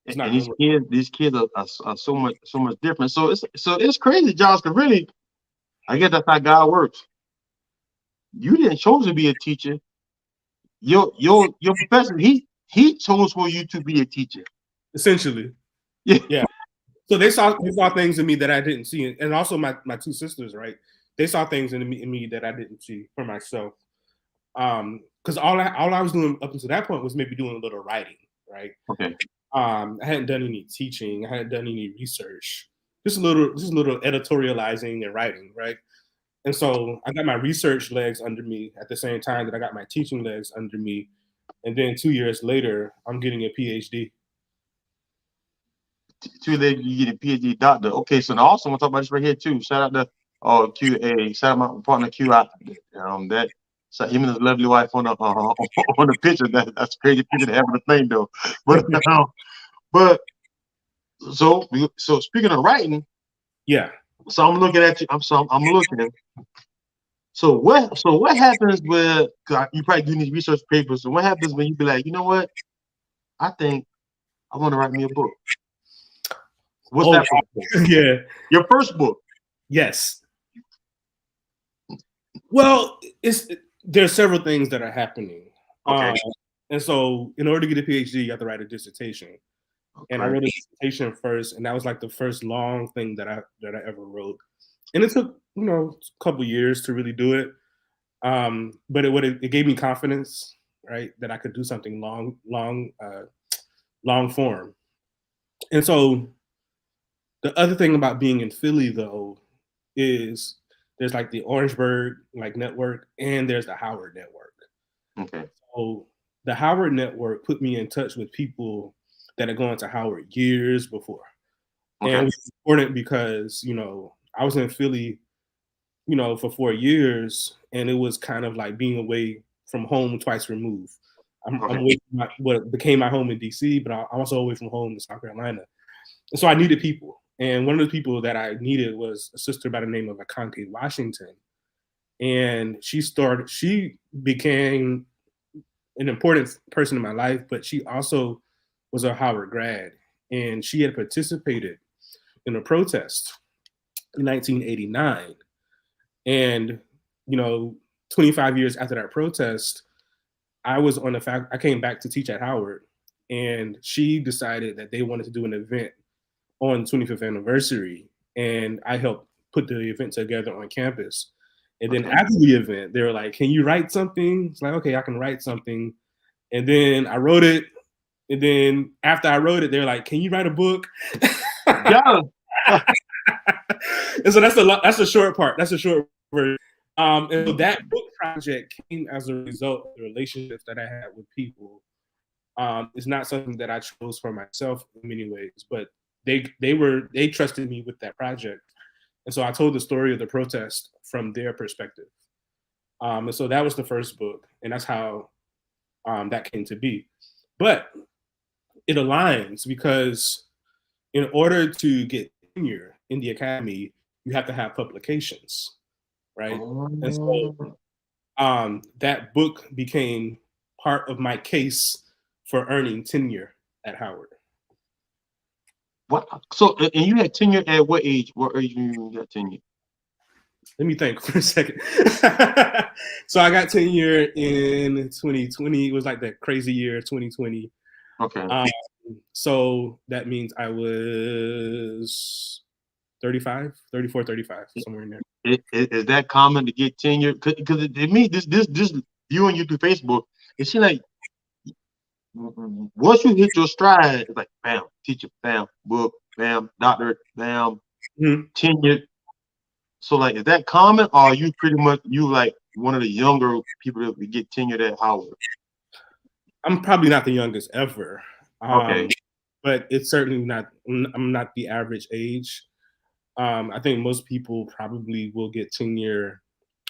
It's not. And these kids are so much different. So it's crazy, Josh. Because really, I guess that's how God works. You didn't choose to be a teacher. Your professor, he chose for you to be a teacher. Essentially. Yeah. So they saw things in me that I didn't see, and also my two sisters, right? They saw things in me that I didn't see for myself. Because all I was doing up until that point was maybe doing a little writing, right? Okay. I hadn't done any teaching. I hadn't done any research. Just a little editorializing and writing, right? And so I got my research legs under me at the same time that I got my teaching legs under me. And then 2 years later, I'm getting a PhD. 2 years later, you get a PhD doctor. Okay, so now also I want to talk about this right here too. Shout out to QA. Shout out my partner QI. So him and his lovely wife on the picture. That's crazy picture to have on the thing though. But so speaking of writing, yeah. So I'm looking at you. I'm looking. So what happens with you probably doing these research papers? So what happens when you be like, you know what? I think I want to write me a book. What's that for? Yeah. Your first book. Yes. Well, there's several things that are happening. Okay. And so in order to get a PhD, you have to write a dissertation. Okay. And I wrote a dissertation first, and that was like the first long thing that I ever wrote. And it took, a couple years to really do it. But it gave me confidence, right, that I could do something long form. And so the other thing about being in Philly, though, is there's like the Orangeburg network, and there's the Howard network. Okay. So the Howard network put me in touch with people that had gone to Howard years before. Okay. And it was important because, I was in Philly, for 4 years, and it was kind of like being away from home twice removed. I'm away from what became my home in DC, but I'm also away from home in South Carolina. And so I needed people. And one of the people that I needed was a sister by the name of Akante Washington. And she became an important person in my life, but she also was a Howard grad. And she had participated in a protest in 1989. And, 25 years after that protest, I came back to teach at Howard. and she decided that they wanted to do an event on the 25th anniversary, and I helped put the event together on campus. And then after the event, they were like, "Can you write something?" It's like, "Okay, I can write something." And then I wrote it. And then after I wrote it, they're like, "Can you write a book?" Yeah. And so that's a short part. That's a short version. And so that book project came as a result of the relationships that I had with people. It's not something that I chose for myself in many ways, but they trusted me with that project. And so I told the story of the protest from their perspective. And so that was the first book, and that's how that came to be. But it aligns because in order to get tenure in the academy, you have to have publications, right? And so that book became part of my case for earning tenure at Howard. What? So, and you had tenure at what age? What age you got tenure? Let me think for a second. So I got tenure in 2020. It was like that crazy year, 2020. Okay. So that means I was 35, 34, 35, somewhere in there. Is that common to get tenure? Because to me, this viewing you through Facebook, it seems like once you hit your stride, it's like bam, teacher, bam, book, bam, doctorate, bam, tenure. So like, is that common, or are you pretty much like one of the younger people that get tenured at Howard? I'm probably not the youngest ever. Okay. But it's certainly not. I'm not the average age. I think most people probably will get tenure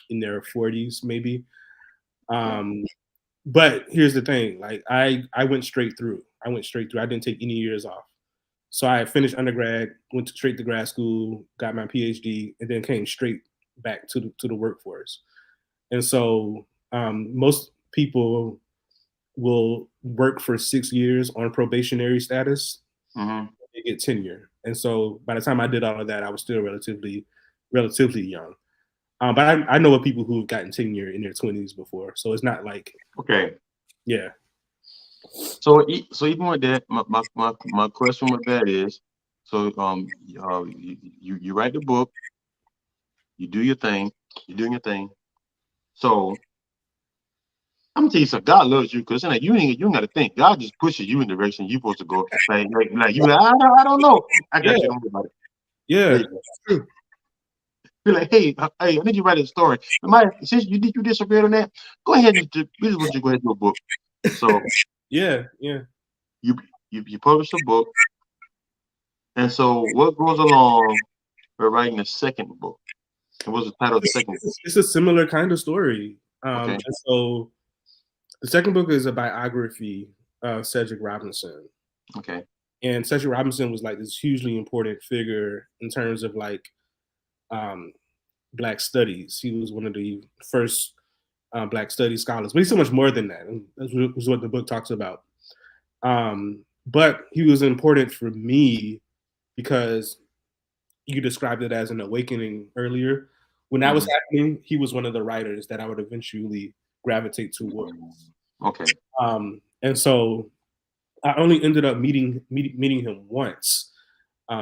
in their 40s, maybe. But here's the thing: like I went straight through. I didn't take any years off. So I finished undergrad, went straight to grad school, got my PhD, and then came straight back to the workforce. And so most people will work for 6 years on probationary status. They get tenure. And so by the time I did all of that, I was still relatively young. But I know of people who've gotten tenure in their 20s before. So it's not like, okay. Yeah. So even with that, my question with that is, so you write the book, you do your thing, you're doing your thing. So I'm gonna tell you something. God loves you, because like you ain't got to think. God just pushes you in the direction you're supposed to go. Like you, I don't know. I got you. Don't worry about it. Yeah. Be like, hey, I need you to write a story. Since you disagreed on that, go ahead and this is what you go ahead and do a book. So yeah. You publish a book, and so what goes along with writing a second book? And what's the title of the second book? It's a similar kind of story. Okay. And so the second book is a biography of Cedric Robinson. Okay. And Cedric Robinson was like this hugely important figure in terms of like Black studies. He was one of the first Black studies scholars, but he's so much more than that. And that's what the book talks about. But he was important for me because you described it as an awakening earlier. When that was happening, he was one of the writers that I would eventually gravitate towards. Okay. And so I only ended up meeting him once.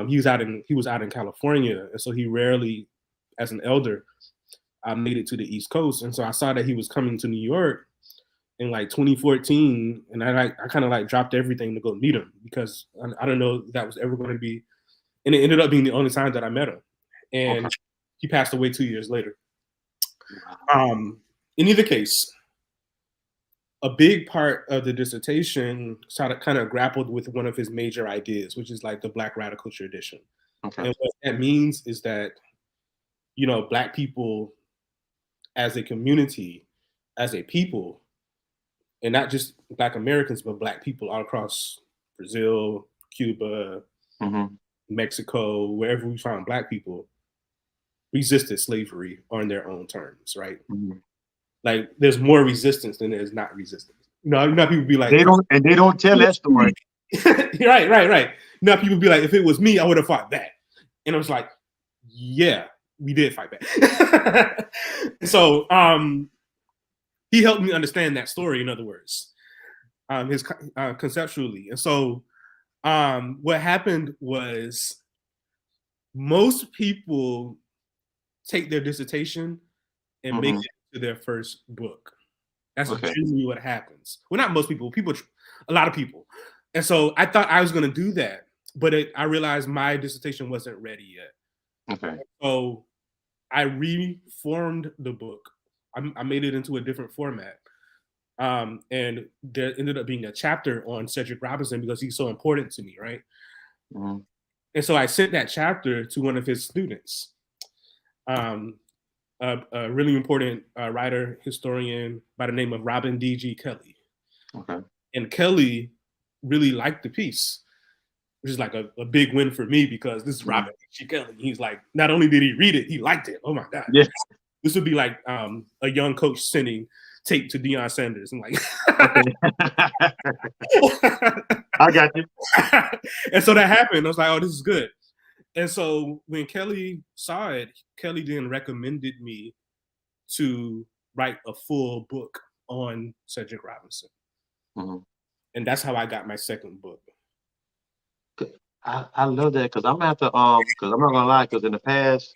He was out in California, and so he rarely, as an elder, made it to the East Coast. And so I saw that he was coming to New York in like 2014, and I kind of like dropped everything to go meet him because I don't know if that was ever going to be. And it ended up being the only time that I met him, and he passed away 2 years later. In either case, a big part of the dissertation kind of grappled with one of his major ideas, which is like the Black radical tradition. Okay. And what that means is that, Black people as a community, as a people, and not just Black Americans, but Black people all across Brazil, Cuba, Mexico, wherever we found Black people, resisted slavery on their own terms, right? Like there's more resistance than there's not resistance. People be like, they don't tell that story. right. People be like, if it was me, I would have fought that. And I was like, yeah, we did fight back. So he helped me understand that story, in other words. his conceptually. And so what happened was most people take their dissertation and make it to their first book. That's generally what happens. Well, not most people, a lot of people. And so I thought I was going to do that, but I realized my dissertation wasn't ready yet. Okay. So I reformed the book. I made it into a different format. And there ended up being a chapter on Cedric Robinson because he's so important to me, right? Mm-hmm. And so I sent that chapter to one of his students, a really important writer, historian by the name of Robin D.G. Kelly. Okay. And Kelly really liked the piece, which is like a big win for me because this is Robin D.G. Kelly. He's like, not only did he read it, he liked it. Oh my God. Yeah. This would be like a young coach sending tape to Deion Sanders. I'm like, I got you. And so that happened. I was like, oh, this is good. And so when Kelly saw it, Kelly then recommended me to write a full book on Cedric Robinson. Mm-hmm. And that's how I got my second book. I love that because I'm gonna have to because I'm not gonna lie, because in the past,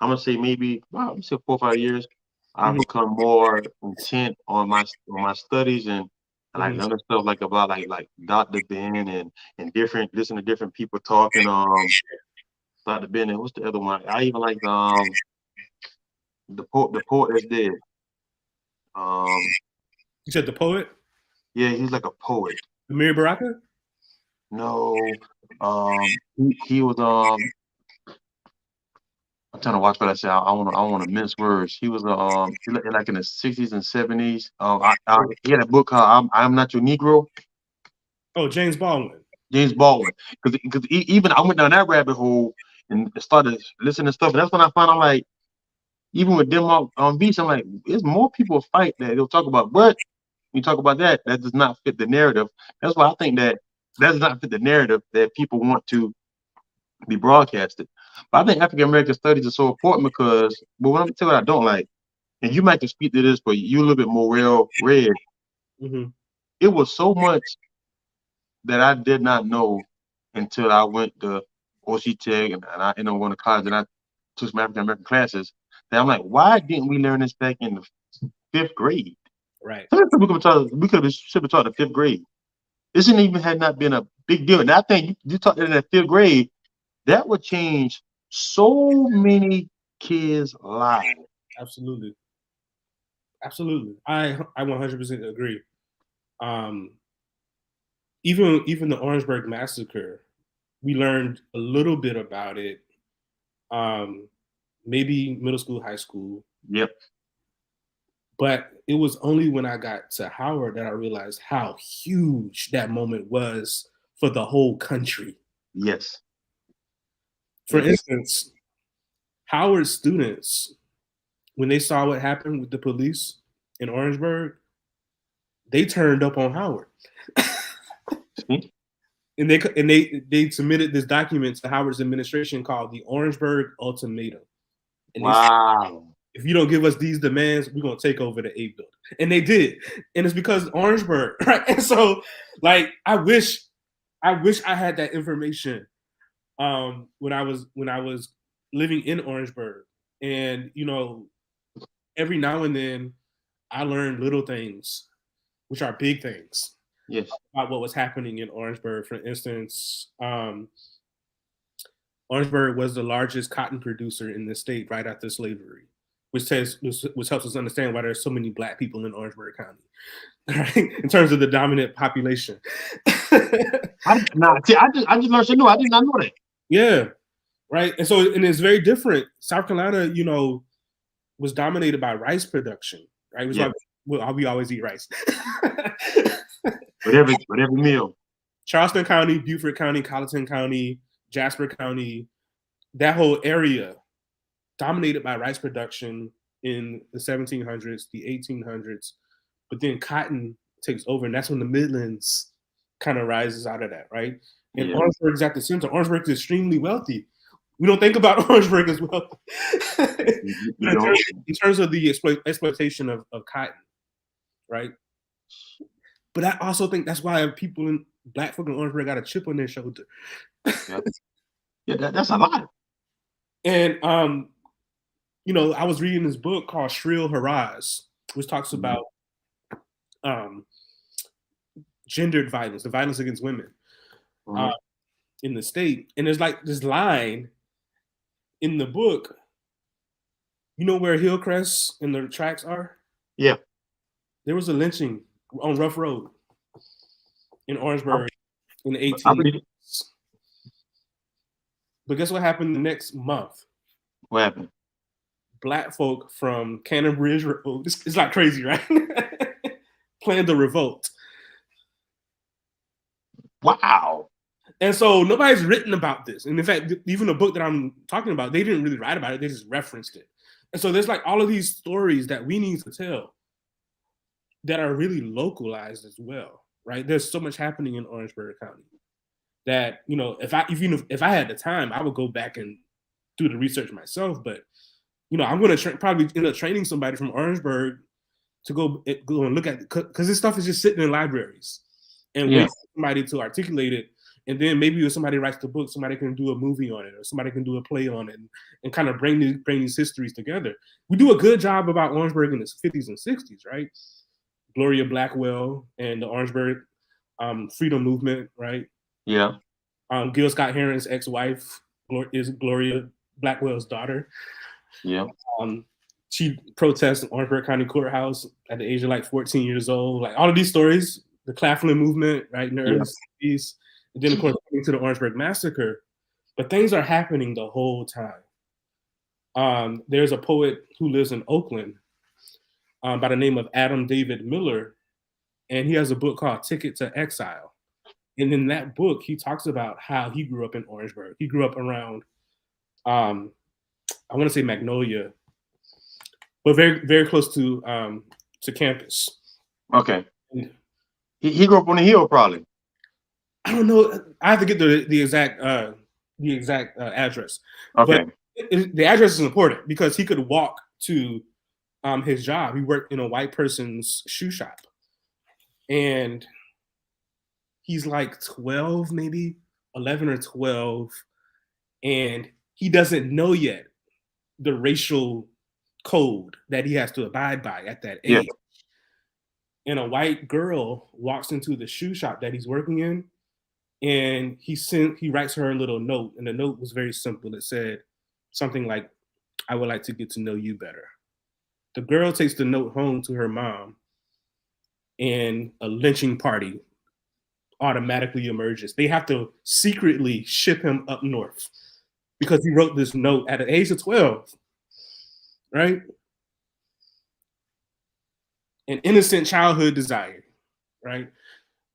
I'm gonna say maybe 4 or 5 years, I've become more intent on my studies and like learning stuff like about like Dr. Ben and different, listen to different people talking. Dr. Ben and what's the other one? I even like the poet that's dead. You said the poet? Yeah, he's like a poet. Amir Baraka? No, he was I'm trying to watch what I say. I want to mince words. He was like in the 60s and 70s. He had a book called I'm Not Your Negro. Oh, James Baldwin. James Baldwin. Because even I went down that rabbit hole and started listening to stuff. And that's when I found out, like, even with them on beats, I'm like, there's more people fight that they'll talk about. But when you talk about that does not fit the narrative. That's why I think that does not fit the narrative that people want to be broadcasted. But I think African American studies are so important because, but when I'm telling you what I don't like, and you might can speak to this, but you're a little bit more well read. It was so much that I did not know until I went to OC Tech and I ended up going to college and I took some African American classes. That I'm like, why didn't we learn this back in the 5th grade? Right. We should have taught the 5th grade. This shouldn't even had not been a big deal. And I think you taught it in the 5th grade. That would change so many kids' lives. Absolutely. I 100% agree. Even the Orangeburg massacre, we learned a little bit about it. Maybe middle school, high school. Yep. But it was only when I got to Howard that I realized how huge that moment was for the whole country. Yes. For instance, Howard students, when they saw what happened with the police in Orangeburg, they turned up on Howard. And they submitted this document to Howard's administration called the Orangeburg Ultimatum. And wow. If you don't give us these demands, we're gonna take over the A building. And they did. And it's because Orangeburg, right? And so, like, I wish I had that information when I was living in Orangeburg. And every now and then I learned little things, which are big things. Yes. About what was happening in Orangeburg. For instance, Orangeburg was the largest cotton producer in the state right after slavery, which helps us understand why there's so many Black people in Orangeburg County, right? In terms of the dominant population. I just learned something new. I did not know that. Yeah, right. And so, and it's very different. South Carolina, was dominated by rice production, right? Yeah. We always eat rice. With every meal. Charleston County, Beaufort County, Colleton County, Jasper County, that whole area dominated by rice production in the 1700s, the 1800s, but then cotton takes over, and that's when the Midlands kind of rises out of that, right? And Orangeburg is at the center. Orangeburg is extremely wealthy. We don't think about Orangeburg as wealthy. in terms of the exploitation of cotton, right? But I also think that's why people in Black folk in Orangeburg got a chip on their shoulder. Yeah, that's a lot. And you know, I was reading this book called Shrill Haraz, which talks about gendered violence, the violence against women in the state. And there's like this line in the book. You know where Hillcrest and the tracks are? Yeah. There was a lynching on Rough Road in Orangeburg in the 1880s. But guess what happened the next month? What happened? Black folk from Cannon Bridge Road, it's not crazy, right? Planned a revolt. Wow. And so nobody's written about this. And in fact, even the book that I'm talking about, they didn't really write about it. They just referenced it. And so there's like all of these stories that we need to tell that are really localized as well, right? There's so much happening in Orangeburg County that, you know, if I had the time, I would go back and do the research myself. But, you know, I'm going to probably end up training somebody from Orangeburg to go and look at it, because this stuff is just sitting in libraries and wait for somebody to articulate it. And then maybe if somebody writes the book, somebody can do a movie on it, or somebody can do a play on it, and kind of bring these histories together. We do a good job about Orangeburg in the 50s and 60s, right? Gloria Blackwell and the Orangeburg freedom movement, right? Yeah. Gil Scott-Heron's ex-wife is Gloria Blackwell's daughter. Yeah. She protests in Orangeburg County Courthouse at the age of like 14 years old. Like all of these stories, the Claflin movement, right, in the early 60s. And then, of course, coming to the Orangeburg Massacre. But things are happening the whole time. There's a poet who lives in Oakland by the name of Adam David Miller, and he has a book called Ticket to Exile. And in that book, he talks about how he grew up in Orangeburg. He grew up around, I want to say Magnolia, but very, very close to campus. Okay. And he grew up on the hill, probably. I don't know. I have to get the exact address. Okay. But the address is important because he could walk to his job. He worked in a white person's shoe shop, and he's like 12, maybe 11 or 12, and he doesn't know yet the racial code that he has to abide by at that age. Yeah. And a white girl walks into the shoe shop that he's working in, and he writes her a little note, and the note was very simple. It said something like, "I would like to get to know you better." The girl takes the note home to her mom, and a lynching party automatically emerges. They have to secretly ship him up north because he wrote this note at the age of 12, right? An innocent childhood desire, right?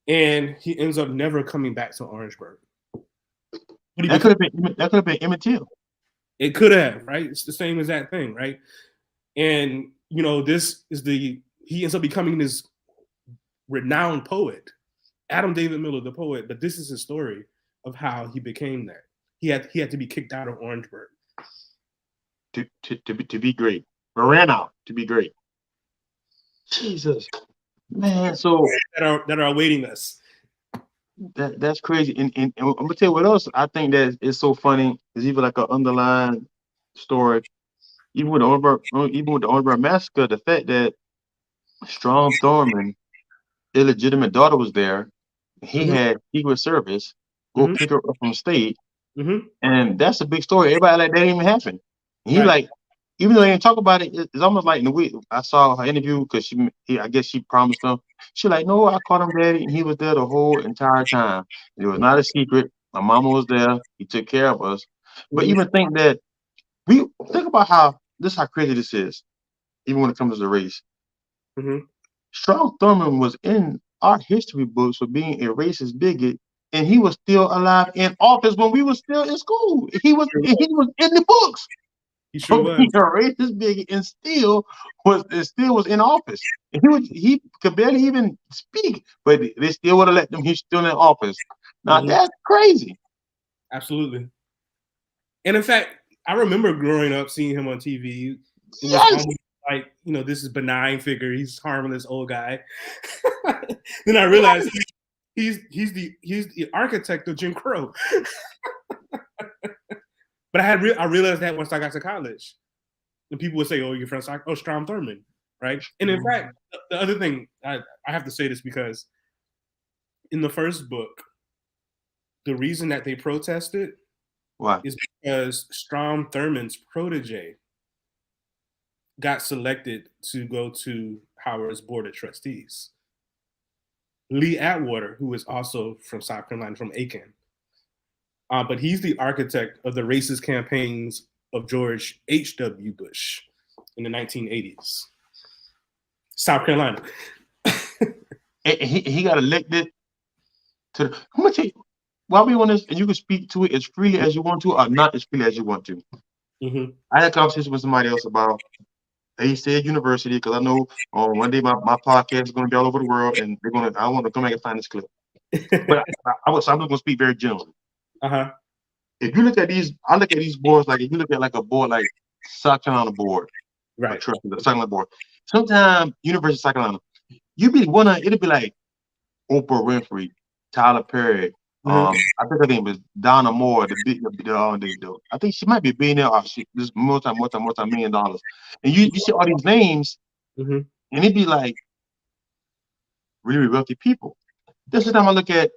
And he ends up never coming back to Orangeburg. That could have been Emmett Till. It could have, right? It's the same exact thing, right? And you know, he ends up becoming this renowned poet, Adam David Miller, the poet. But this is his story of how he became that. He had to be kicked out of Orangeburg to be great, or ran out to be great. Jesus, man. So that are awaiting us. That's crazy. And I'm gonna tell you what else I think that is so funny is even like an underlying story. Even with the Orangeburg massacre, the fact that Strom Thurmond, illegitimate daughter, was there. He had Secret Service go pick her up from state, and that's a big story. Everybody like that didn't even happen. He like, even though they didn't talk about it, it's almost like in the week I saw her interview because I guess she promised him. She like, no, I caught him, Daddy, and he was there the whole entire time. It was not a secret. My mama was there. He took care of us. But even think about how crazy this is, even when it comes to the race. Strom Thurmond was in our history books for being a racist bigot, and he was still alive in office when we were still in school. He was in the books. He sure was. Being a racist bigot and still was in office. He could barely even speak, but they still would have let him. He's still in office. Now that's crazy. Absolutely. And in fact, I remember growing up seeing him on TV. It was like, this is benign figure. He's harmless old guy. Then I realized he's the architect of Jim Crow. But I realized that once I got to college, and people would say, "Oh, you're from Strom Thurmond," right? And in fact, the other thing I have to say this because in the first book, the reason that they protested is because Strom Thurmond's protege got selected to go to Howard's board of trustees. Lee Atwater, who is also from South Carolina, from Aiken. But he's the architect of the racist campaigns of George H.W. Bush in the 1980s. South Carolina. he got elected to the, I'm gonna tell you, while we on this, and you can speak to it as freely as you want to, or not as freely as you want to. Mm-hmm. I had a conversation with somebody else about State University, because I know one day my podcast is going to be all over the world, and I want to come back and find this clip. But I'm just going to speak very generally. If you look at these, I look at these boards like if you look at like a board like South Carolina board, right? The South Carolina board. Sometimes University of South Carolina, it'll be like Oprah Winfrey, Tyler Perry. I think her name is Donna Moore. I think she might be a billionaire. Or this multi-million dollars. And you see all these names, and it'd be like really wealthy people. This is the time I look at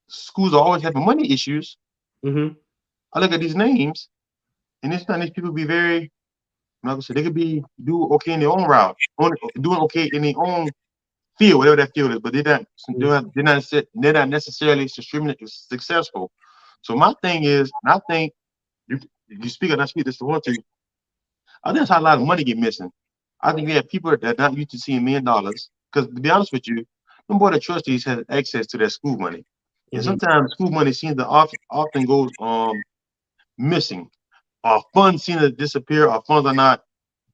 schools are always having money issues. I look at these names, and it's not these people be very, like I said, they could do okay in their own route, doing okay in their own field, whatever that field is, but they're not necessarily extremely successful. So my thing is, and I think you speak and I speak this to one too. I think that's how a lot of money get missing. I think we have people that are not used to seeing $1 million, because to be honest with you, the board of trustees has access to their school money. And sometimes school money seems to often goes missing, or funds seem to disappear, or funds are not.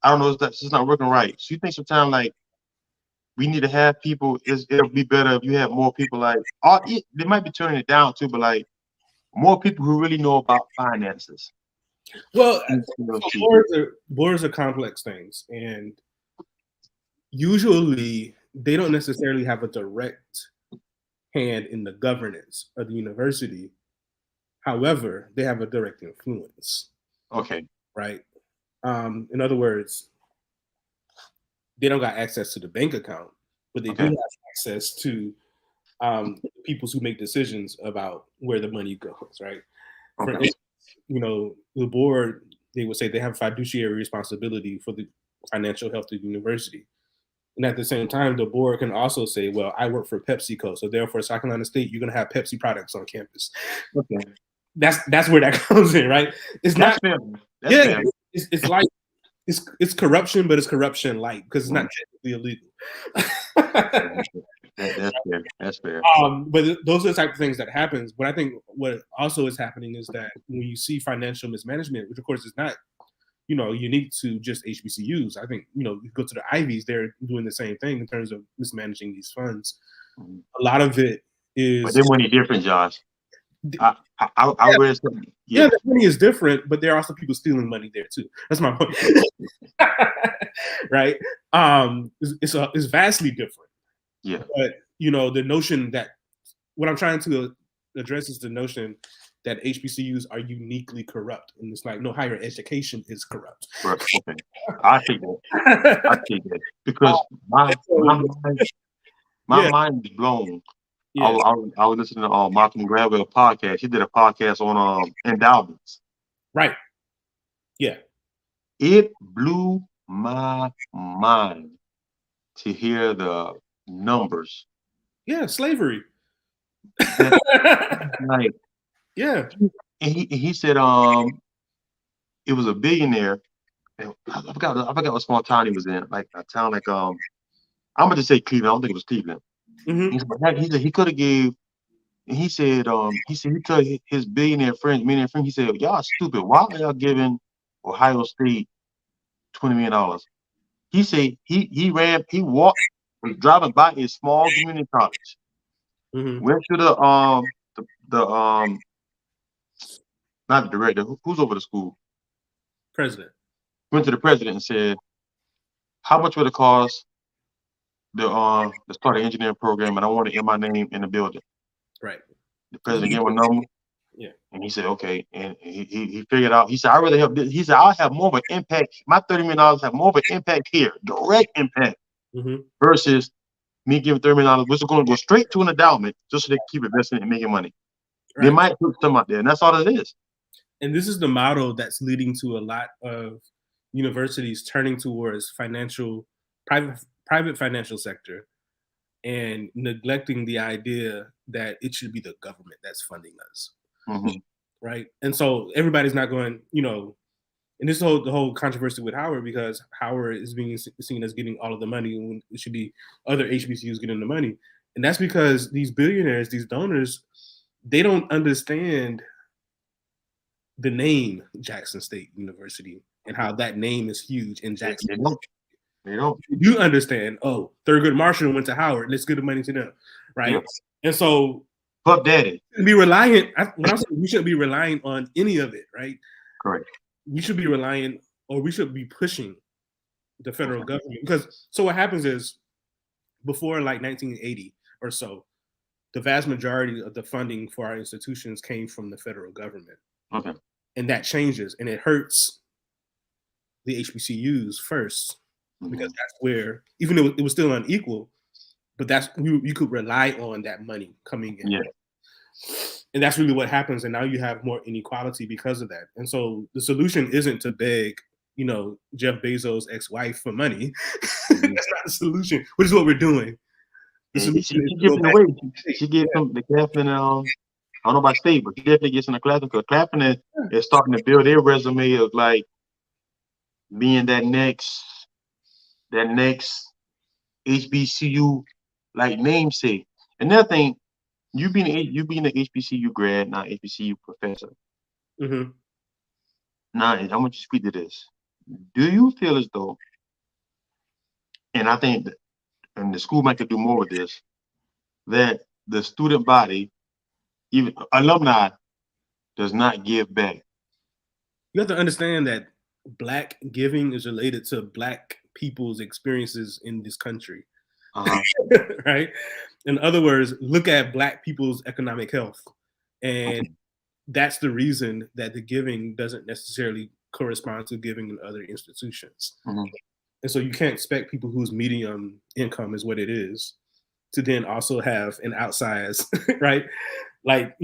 I don't know, it's just not working right. So you think sometimes like we need to have people. It'll be better if you have more people like. They might be turning it down too, but like more people who really know about finances. Well, boards are complex things, and usually they don't necessarily have a direct hand in the governance of the university. However, they have a direct influence. Okay. Right. In other words, they don't got access to the bank account, but they do have access to people who make decisions about where the money goes. Right. For instance, the board, they would say they have fiduciary responsibility for the financial health of the university. And at the same time, the board can also say, well, I work for PepsiCo, so therefore South Carolina State, you're going to have Pepsi products on campus. Okay. That's where that comes in, right? It's not fair. Fair. It's like it's corruption, but it's corruption light because it's not technically illegal. That's fair. But those are the type of things that happens. But I think what also is happening is that when you see financial mismanagement, which of course is not, unique to just HBCUs. I think, you go to the Ivies, they're doing the same thing in terms of mismanaging these funds. A lot of it is. But their money different, Josh. I read something. Yeah, the money is different, but there are also people stealing money there too. That's my point. Right? It's vastly different. Yeah. But the notion that what I'm trying to address is the notion that HBCUs are uniquely corrupt, and it's like no higher education is corrupt. Right. Okay. I think that because my mind is blown. Yeah. I was listening to Malcolm Gladwell podcast. He did a podcast on endowments. Right. Yeah. It blew my mind to hear the numbers. Yeah, slavery. Like, yeah. And he said it was a billionaire. I forgot what small town he was in. Like a town like I'm gonna just say Cleveland. I don't think it was Cleveland. He said he could have gave. And he said he told his millionaire friend, he said, y'all stupid. Why are y'all giving Ohio State $20 million? He said he was driving by his small community college. Went to the not the director, who's over the school? President. Went to the president and said, how much would it cost to start an engineering program, and I want to get my name in the building. Right. The president gave him a number. Yeah. And he said, okay. And he figured out, he said, I really help. He said, I'll have more of an impact. My $30 million have more of an impact here, direct impact, versus me giving $30 million, which is going to go straight to an endowment just so they can keep investing and making money. Right. They might put some out there, and that's all it is. And this is the model that's leading to a lot of universities turning towards private financial sector and neglecting the idea that it should be the government that's funding us. Right. And so everybody's not going, and this is the whole controversy with Howard, because Howard is being seen as getting all of the money when it should be other HBCUs getting the money. And that's because these billionaires, these donors, they don't understand the name Jackson State University and how that name is huge in Jackson. They don't. You understand, Thurgood Marshall went to Howard, let's give the money to them. Right. Yeah. And so Fuck daddy. Be reliant. When I'm saying we shouldn't be relying on any of it, right? Correct. We should be relying, or we should be pushing the federal government, because so what happens is, before like 1980 or so, the vast majority of the funding for our institutions came from the federal government. Okay. And that changes, and it hurts the HBCUs first, because that's where, even though it was still unequal, but that's you could rely on that money coming in. Yeah. And that's really what happens. And now you have more inequality because of that. And so the solution isn't to beg, Jeff Bezos' ex-wife for money. That's not the solution, which is what we're doing. The solution is giving away. She gave some the Claflin. I don't know about state, but she definitely gets in the Claflin, because Claflin is starting to build their resume of like being that next HBCU like namesake. Another thing, you being an HBCU grad, not HBCU professor. Now, I want you to speak to this. Do you feel as though, and I think that, and the school might could do more with this, that the student body, even alumni, does not give back? You have to understand that Black giving is related to Black people's experiences in this country. Right? In other words, look at Black people's economic health. And that's the reason that the giving doesn't necessarily correspond to giving in other institutions. And so you can't expect people whose medium income is what it is to then also have an outsized, right? Like,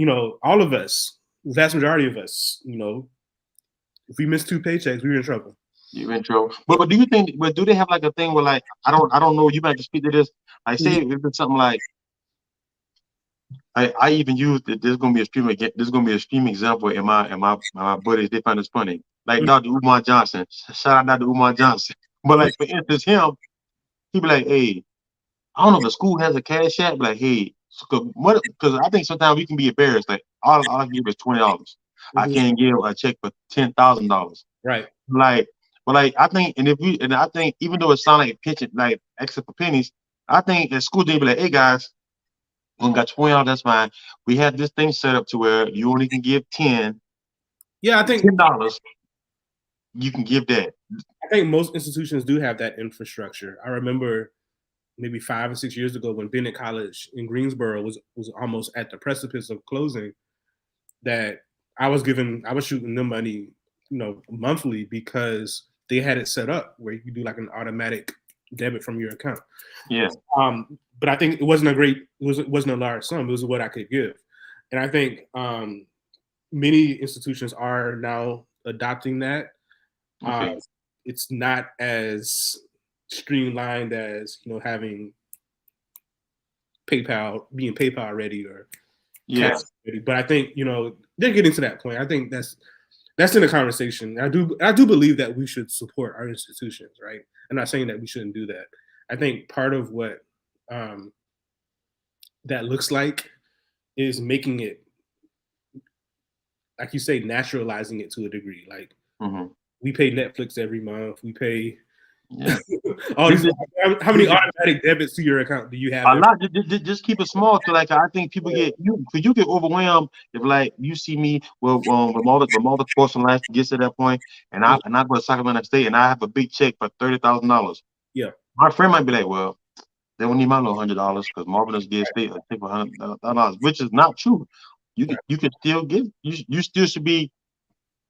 all of us, the vast majority of us, if we miss 2 paychecks, we're in trouble. You're in trouble. But do you think? But do they have like a thing where, like, I don't know. You might just speak to this. Like, say if it's something like, I even use that. There's gonna be a extreme example in my buddies. They find this funny. Like Dr. Umar Johnson. Shout out Dr. Umar Johnson. But like, for instance, he be like, hey, I don't know if the school has a cash app. Like, hey, because I think sometimes we can be embarrassed. Like, all I give is $20. I can't give a check for $10,000. Right. Like. But like, I think, I think even though it sounds like a pension, like except for pennies, I think at school they be like, hey guys, we got $20, that's fine. We have this thing set up to where you only can give 10. Yeah, I think $10. You can give that. I think most institutions do have that infrastructure. I remember maybe 5 or 6 years ago when Bennett College in Greensboro was almost at the precipice of closing, that I was shooting them money, monthly, because they had it set up where you could do like an automatic debit from your account. Yeah. But I think it wasn't a large sum. It was what I could give. And I think many institutions are now adopting that. Okay. It's not as streamlined as, having PayPal, being PayPal ready or cash ready. But I think, they're getting to that point. I think that's in the conversation. I do believe that we should support our institutions, right? I'm not saying that we shouldn't do that. I think part of what that looks like is making it, like you say, naturalizing it to a degree. Like, we pay Netflix every month. We pay all these. How many automatic debits to your account do you have? A lot. Just keep it small. To like, I think people you get overwhelmed if like you see me with Marvinsportsandlife gets to that point, and I go to Sacramento State and I have a big check for $30,000. Yeah. My friend might be like, well, they don't need my little $100 because Marvin does get state a take $100, which is not true. You can still give. You still should be,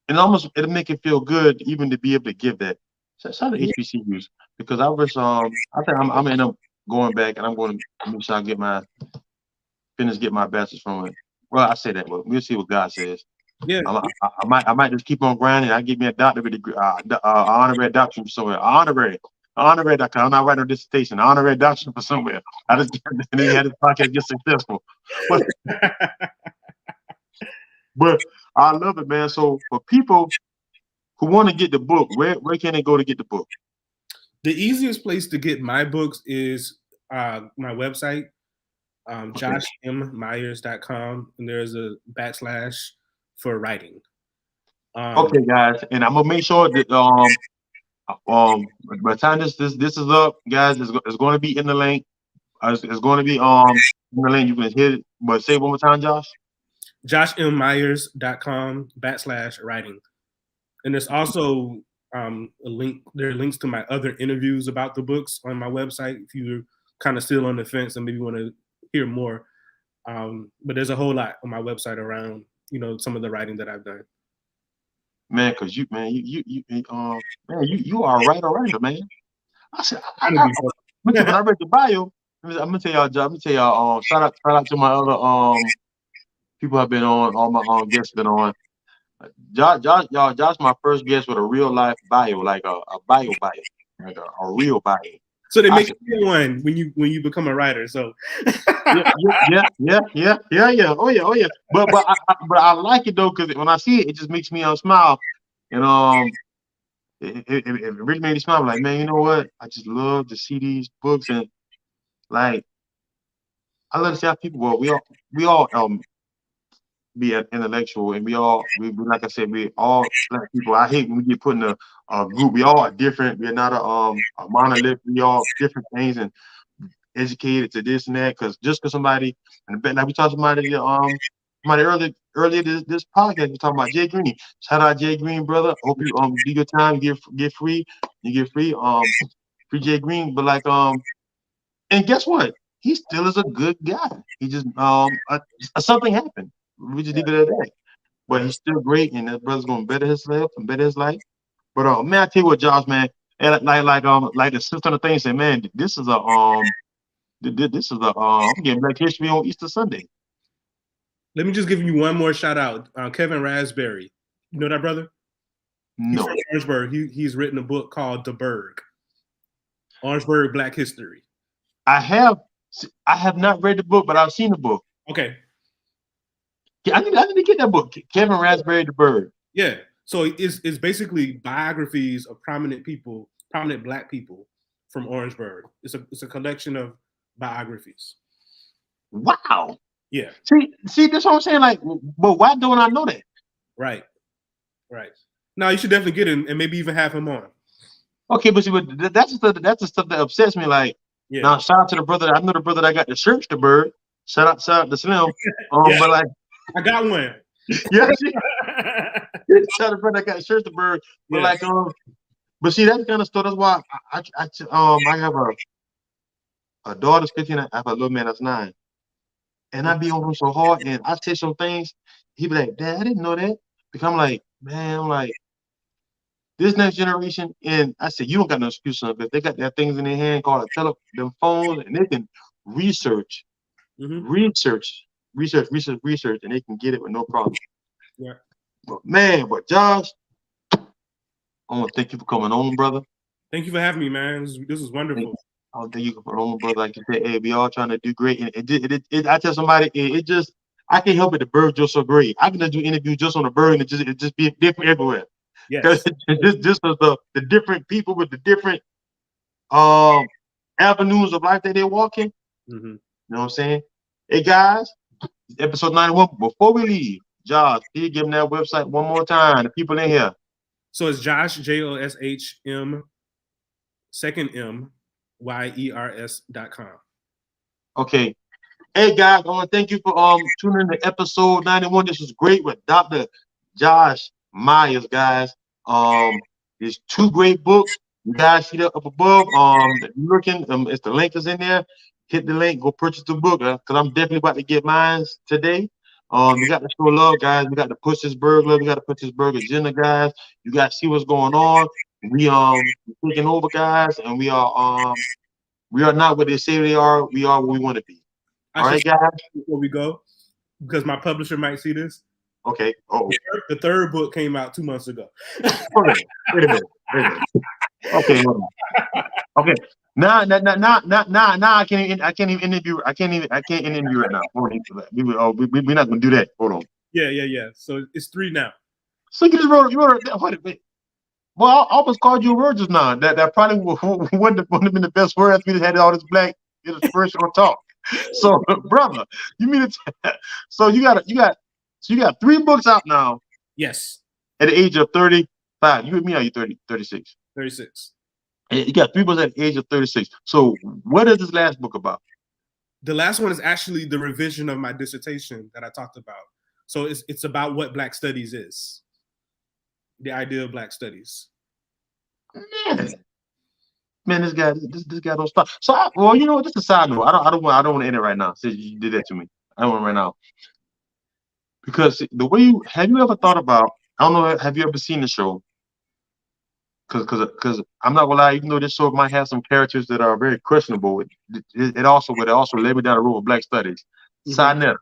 and almost it'll make it feel good even to be able to give that. So shout out to HBCUs because I was I think I'm end up going back and I'm going to make sure I get my bachelor's from it. Well, I say that, but we'll see what God says. Yeah. I might just keep on grinding. I give me a doctorate degree, honorary doctorate somewhere, honorary doctor. I'm not writing a dissertation, honorary doctorate for somewhere. I just and then had this podcast get successful, but but I love it, man. So for people who want to get the book, where can they go to get the book? The easiest place to get my books is my website, joshmmyers.com, and there's a / for writing. Okay, guys, and I'm gonna make sure that by the time this is up, guys, it's going to be in the link. It's going to be in the link. You can hit it, but say it one more time, Josh. joshmmyers.com / writing, and there's also a link. There are links to my other interviews about the books on my website if you're kind of still on the fence and maybe want to hear more. But there's a whole lot on my website around some of the writing that I've done. Man, because you are right around, man. I said, when I read the bio, I'm gonna tell y'all, shout out to my other people have been on, all my guests been on. Josh, my first guest with a real life bio, like a bio, like a real bio. So they make you one when you become a writer. So yeah. Oh yeah. But I like it though because when I see it, it just makes me smile, and it really made me smile. I'm like, man, you know what? I just love to see these books and like I love to see how people. Well, we all be an intellectual, and we like I said, we all black people. I hate when we get put in a group. We all are different. We're not a monolith. We all different things and educated to this and that. Because just because somebody, and like we talked about somebody earlier this podcast, we talking about Jay Green. Shout out Jay Green, brother. Hope you do your time, get free, free Jay Green. But like and guess what? He still is a good guy. He just something happened. We just leave it at that. But he's still great, and that brother's gonna better his life and better his life. But man, I tell you what, Josh, man, and like the sister of thing said, man, this is I'm getting Black History on Easter Sunday. Let me just give you one more shout out, Kevin Raspberry. You know that brother? No. He's from Orangeburg. He's written a book called The Berg, Orangeburg Black History. I have not read the book, but I've seen the book. Okay. I need to get that book, Kevin Raspberry, The Bird. Yeah, so it's basically biographies of prominent Black people from Orangeburg. It's a collection of biographies. Wow. Yeah. See, that's what I'm saying. Like, but why don't I know that? Right. Now you should definitely get him and maybe even have him on. Okay, but that's the stuff that upsets me. Like, now shout out to the brother. I know the brother that got the search the bird. Shout out to Slim. But like. I got one. Yeah, shout out to I got search the bird, but like but see that kind of stuff. That's why I have a daughter's 15. I have a little man that's 9, and I be on him so hard, and I say some things. He be like, "Dad, I didn't know that." Because I'm like, man, I'm like this next generation, and I said, you don't got no excuse on it. They got their things in their hand called them phones, and they can research. Research, and they can get it with no problem. Yeah. But Josh, I want to thank you for coming on, brother. Thank you for having me, man. This is wonderful. I want to thank you for coming on, brother. Like you said, hey, we all trying to do great. And I tell somebody, I can't help it. The bird just so great. I can just do interviews just on the bird, and it just be different everywhere. Yes. This was the different people with the different avenues of life that they're walking. Mm-hmm. You know what I'm saying? Hey guys. Episode 91. Before we leave, Josh, please give them that website one more time. The people in here. So it's Josh, JOSHM, second M, YERS.com. Okay. Hey guys, I want to thank you for tuning in to episode 91. This was great with Dr. Josh Myers, guys. There's 2 great books. You guys see that up above? Looking, it's the link is in there. Hit the link, go purchase the book, because I'm definitely about to get mine today. We got to show love, guys. We got to push this burglar. We got to push this burger agenda, guys. You got to see what's going on. We taking over, guys, and we are not what they say we are. We are what we want to be. All right, guys. Before we go, because my publisher might see this. Okay. Oh. The third book came out 2 months ago. Wait a minute. Okay. Okay. Nah. I can't even interview. I can't interview right now. We're not gonna do that. Hold on. Yeah. So it's 3 now. So you just wrote. Wait a minute. Well, I almost called you a word just now. That probably wouldn't have been the best word if we just had all this black inspirational talk. So, brother, you mean to so you got 3 books out now. Yes. At the age of 35. You and me, are you 30, 36? 36. And you got 3 books at the age of 36. So what is this last book about? The last one is actually the revision of my dissertation that I talked about. So it's about what Black Studies is. The idea of Black Studies. Man, this guy don't stop. So, well, you know, just a side note. I don't want to end it right now. Since you did that to me, I don't want right now. Because the way have you ever thought about? I don't know. Have you ever seen the show? Because I'm not gonna lie. Even though this show might have some characters that are very questionable, it also led me down the road of Black Studies. Sinetta.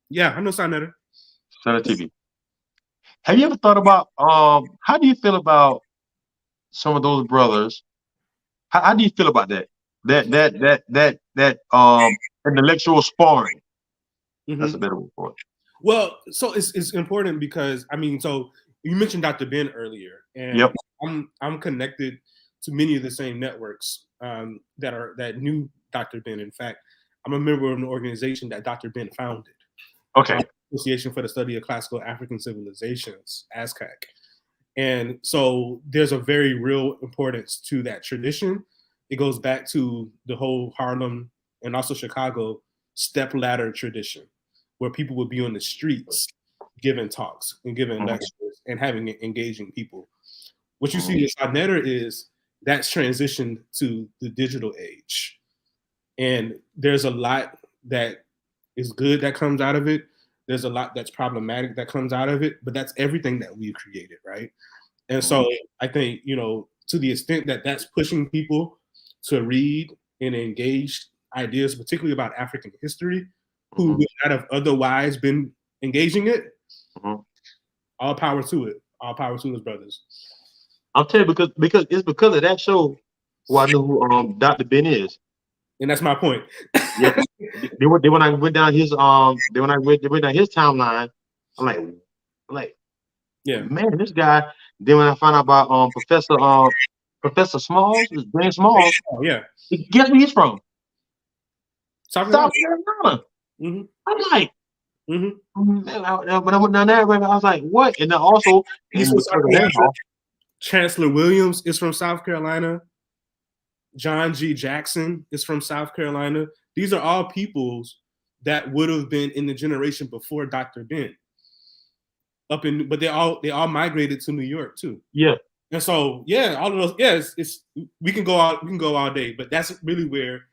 Yeah, I know Sinetta. Sinetta TV. Have you ever thought about how do you feel about some of those brothers? How do you feel about that? That intellectual sparring. That's a better word for it. Well, so it's important because I mean, so you mentioned Dr. Ben earlier, and yep. I'm connected to many of the same networks that knew Dr. Ben. In fact, I'm a member of an organization that Dr. Ben founded. Okay. Association for the Study of Classical African Civilizations, ASCAC. And so there's a very real importance to that tradition. It goes back to the whole Harlem and also Chicago step ladder tradition, where people would be on the streets giving talks and giving lectures and having engaging people. What you see in Sinetta is that's transitioned to the digital age. And there's a lot that is good that comes out of it. There's a lot that's problematic that comes out of it, but that's everything that we've created, right? And so I think, you know, to the extent that that's pushing people to read and engage ideas, particularly about African history, who would not have otherwise been engaging it, all power to it. All power to those brothers. I'll tell you because it's because of that show who I know who Dr. Ben is. And that's my point. Yeah. When I went down his his timeline, I'm like, yeah, man, this guy. Then when I found out about Professor Smalls, James Smalls, guess where he's from? South Carolina. I'm like, when I went down there, I was like, what? And then also, Chancellor Williams is from South Carolina. John G. Jackson is from South Carolina. These are all peoples that would have been in the generation before Dr. Ben. But they all migrated to New York too. Yeah. And so all of those, we can go all day, but that's really where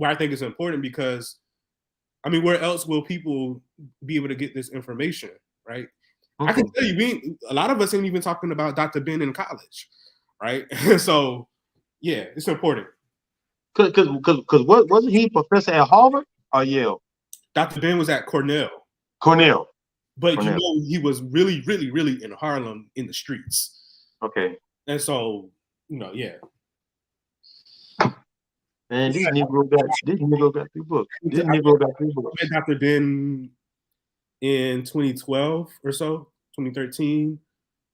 I think it's important because I mean, where else will people be able to get this information, right? I can tell you, a lot of us ain't even talking about Dr. Ben in college, right? So, yeah, it's important. Because wasn't he professor at Harvard or Yale? Dr. Ben was at Cornell. But you know, he was really, really, really in Harlem in the streets. Okay. And so, you know, yeah. Man, this Negro got 3 books. This Negro got 3 books. I met Dr. Ben in 2012 or so, 2013.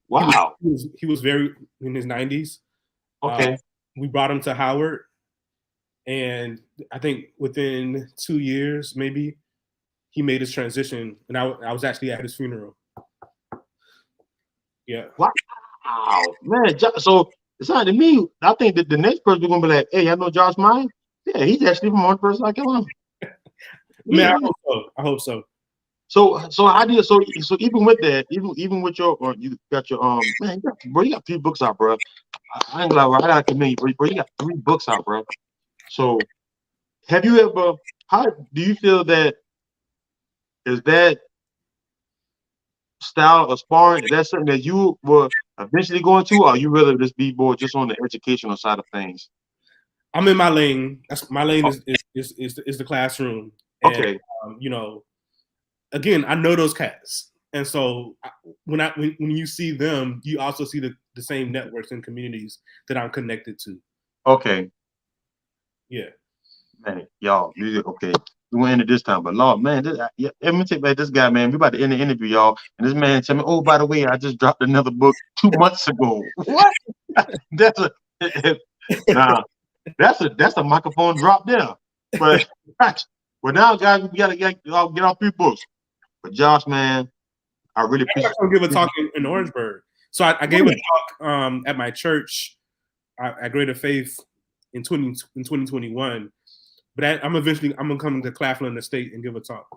Wow. He was very in his 90s. Okay. We brought him to Howard. And I think within 2 years, maybe, he made his transition. And I was actually at his funeral. Yeah. Wow. Man, so it's not to me. I think that the next person we're gonna be like, hey, I know Josh Mine. Yeah, he's actually from Orangeburg, South Carolina. Man, I hope so. So how do you so even with that, even with your you got your man, you got 3 books out, bro. I ain't gonna lie, bro. I gotta commend you, bro. You got 3 books out, bro. So, have you ever? How do you feel that? Is that style of sparring? Is that something that you will eventually go into, or you rather just be more just on the educational side of things? I'm in my lane. That's my lane Oh, is the classroom, and okay, you know, again, I know those cats, and so when you see them, you also see the same networks and communities that I'm connected to. okay, Yeah. man, y'all, okay. We went into this time, but Lord, man, yeah, let me take back this guy, man. We about to end the interview, y'all, and this man tell me, oh, by the way, I just dropped another book 2 months ago. What? That's a nah. That's a microphone drop there. But now, guys, we gotta get off 3 books. But Josh, man, I really I appreciate. to give a talk in Orangeburg. So I gave a talk at my church at Greater Faith in 2021. But I'm gonna come to Claflin Estate and give a talk.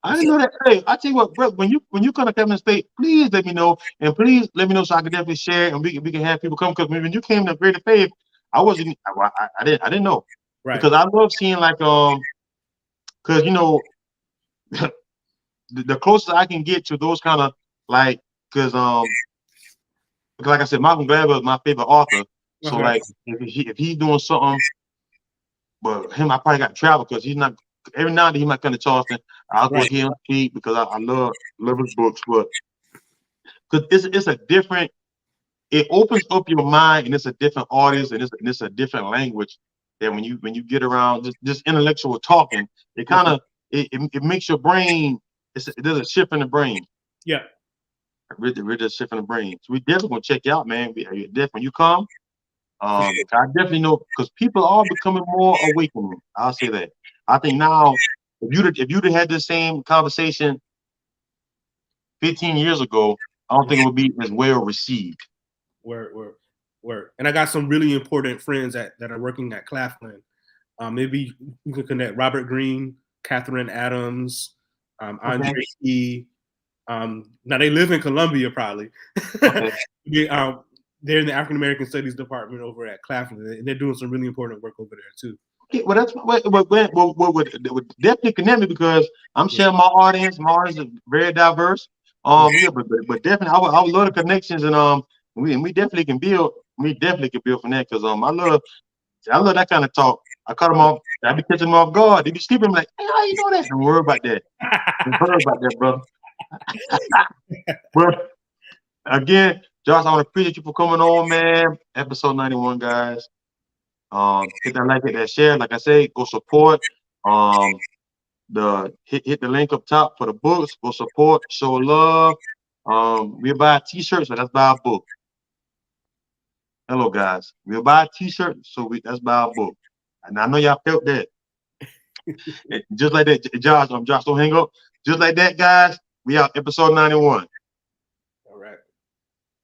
I didn't know that. Hey, I tell you what, bro, when you come to Cleveland State, please let me know, and please let me know so I can definitely share, and we can have people come. Because when you came to Greater Faith, I wasn't, I didn't know, Right. because I love seeing like because the closest I can get to those kind of like, because like I said, Malcolm Gladwell is my favorite author, so like if he's doing something, but him, I probably got to travel because he's not. Every now and then he might come to Charleston. I'll go hear him speak because I love his books, but because it's a different. It opens up your mind, and it's a different audience, and it's a different language. That when you get around just intellectual talking, it kind of it makes your brain. There's a shift in the brain. Yeah. Really a shift in the brain. So we definitely gonna check you out, man. Definitely when you come. I definitely know because people are becoming more awakening. I'll say that. I think now, if you'd have had the same conversation 15 years ago, I don't think it would be as well received. Word. And I got some really important friends that are working at Claflin. Maybe you can connect Robert Green, Catherine Adams, Andre E. Now they live in Columbia, probably. Okay. They're in the African-American Studies department over at Claflin, and they're doing some really important work over there too. Okay, well, that's what definitely connect me because I'm sharing my audience. My audience is very diverse. Yeah, but definitely, I would love the connections, and we definitely can build. We definitely can build from that because I love that kind of talk. I cut them off. I be catching them off guard. They be sleeping. I'm like, hey, how you know that? Don't worry about that. Don't worry about that, brother. But again, Josh, I want to appreciate you for coming on, man. Episode 91, guys. Hit that like, hit that share. Like I say, go support. Hit the link up top for the books. Go support, show love. We'll buy a t-shirt, so let's buy a book. Hello, guys. We'll buy a t-shirt, so let's buy a book. And I know y'all felt that. Just like that, Josh, don't hang up. Just like that, guys. We out episode 91.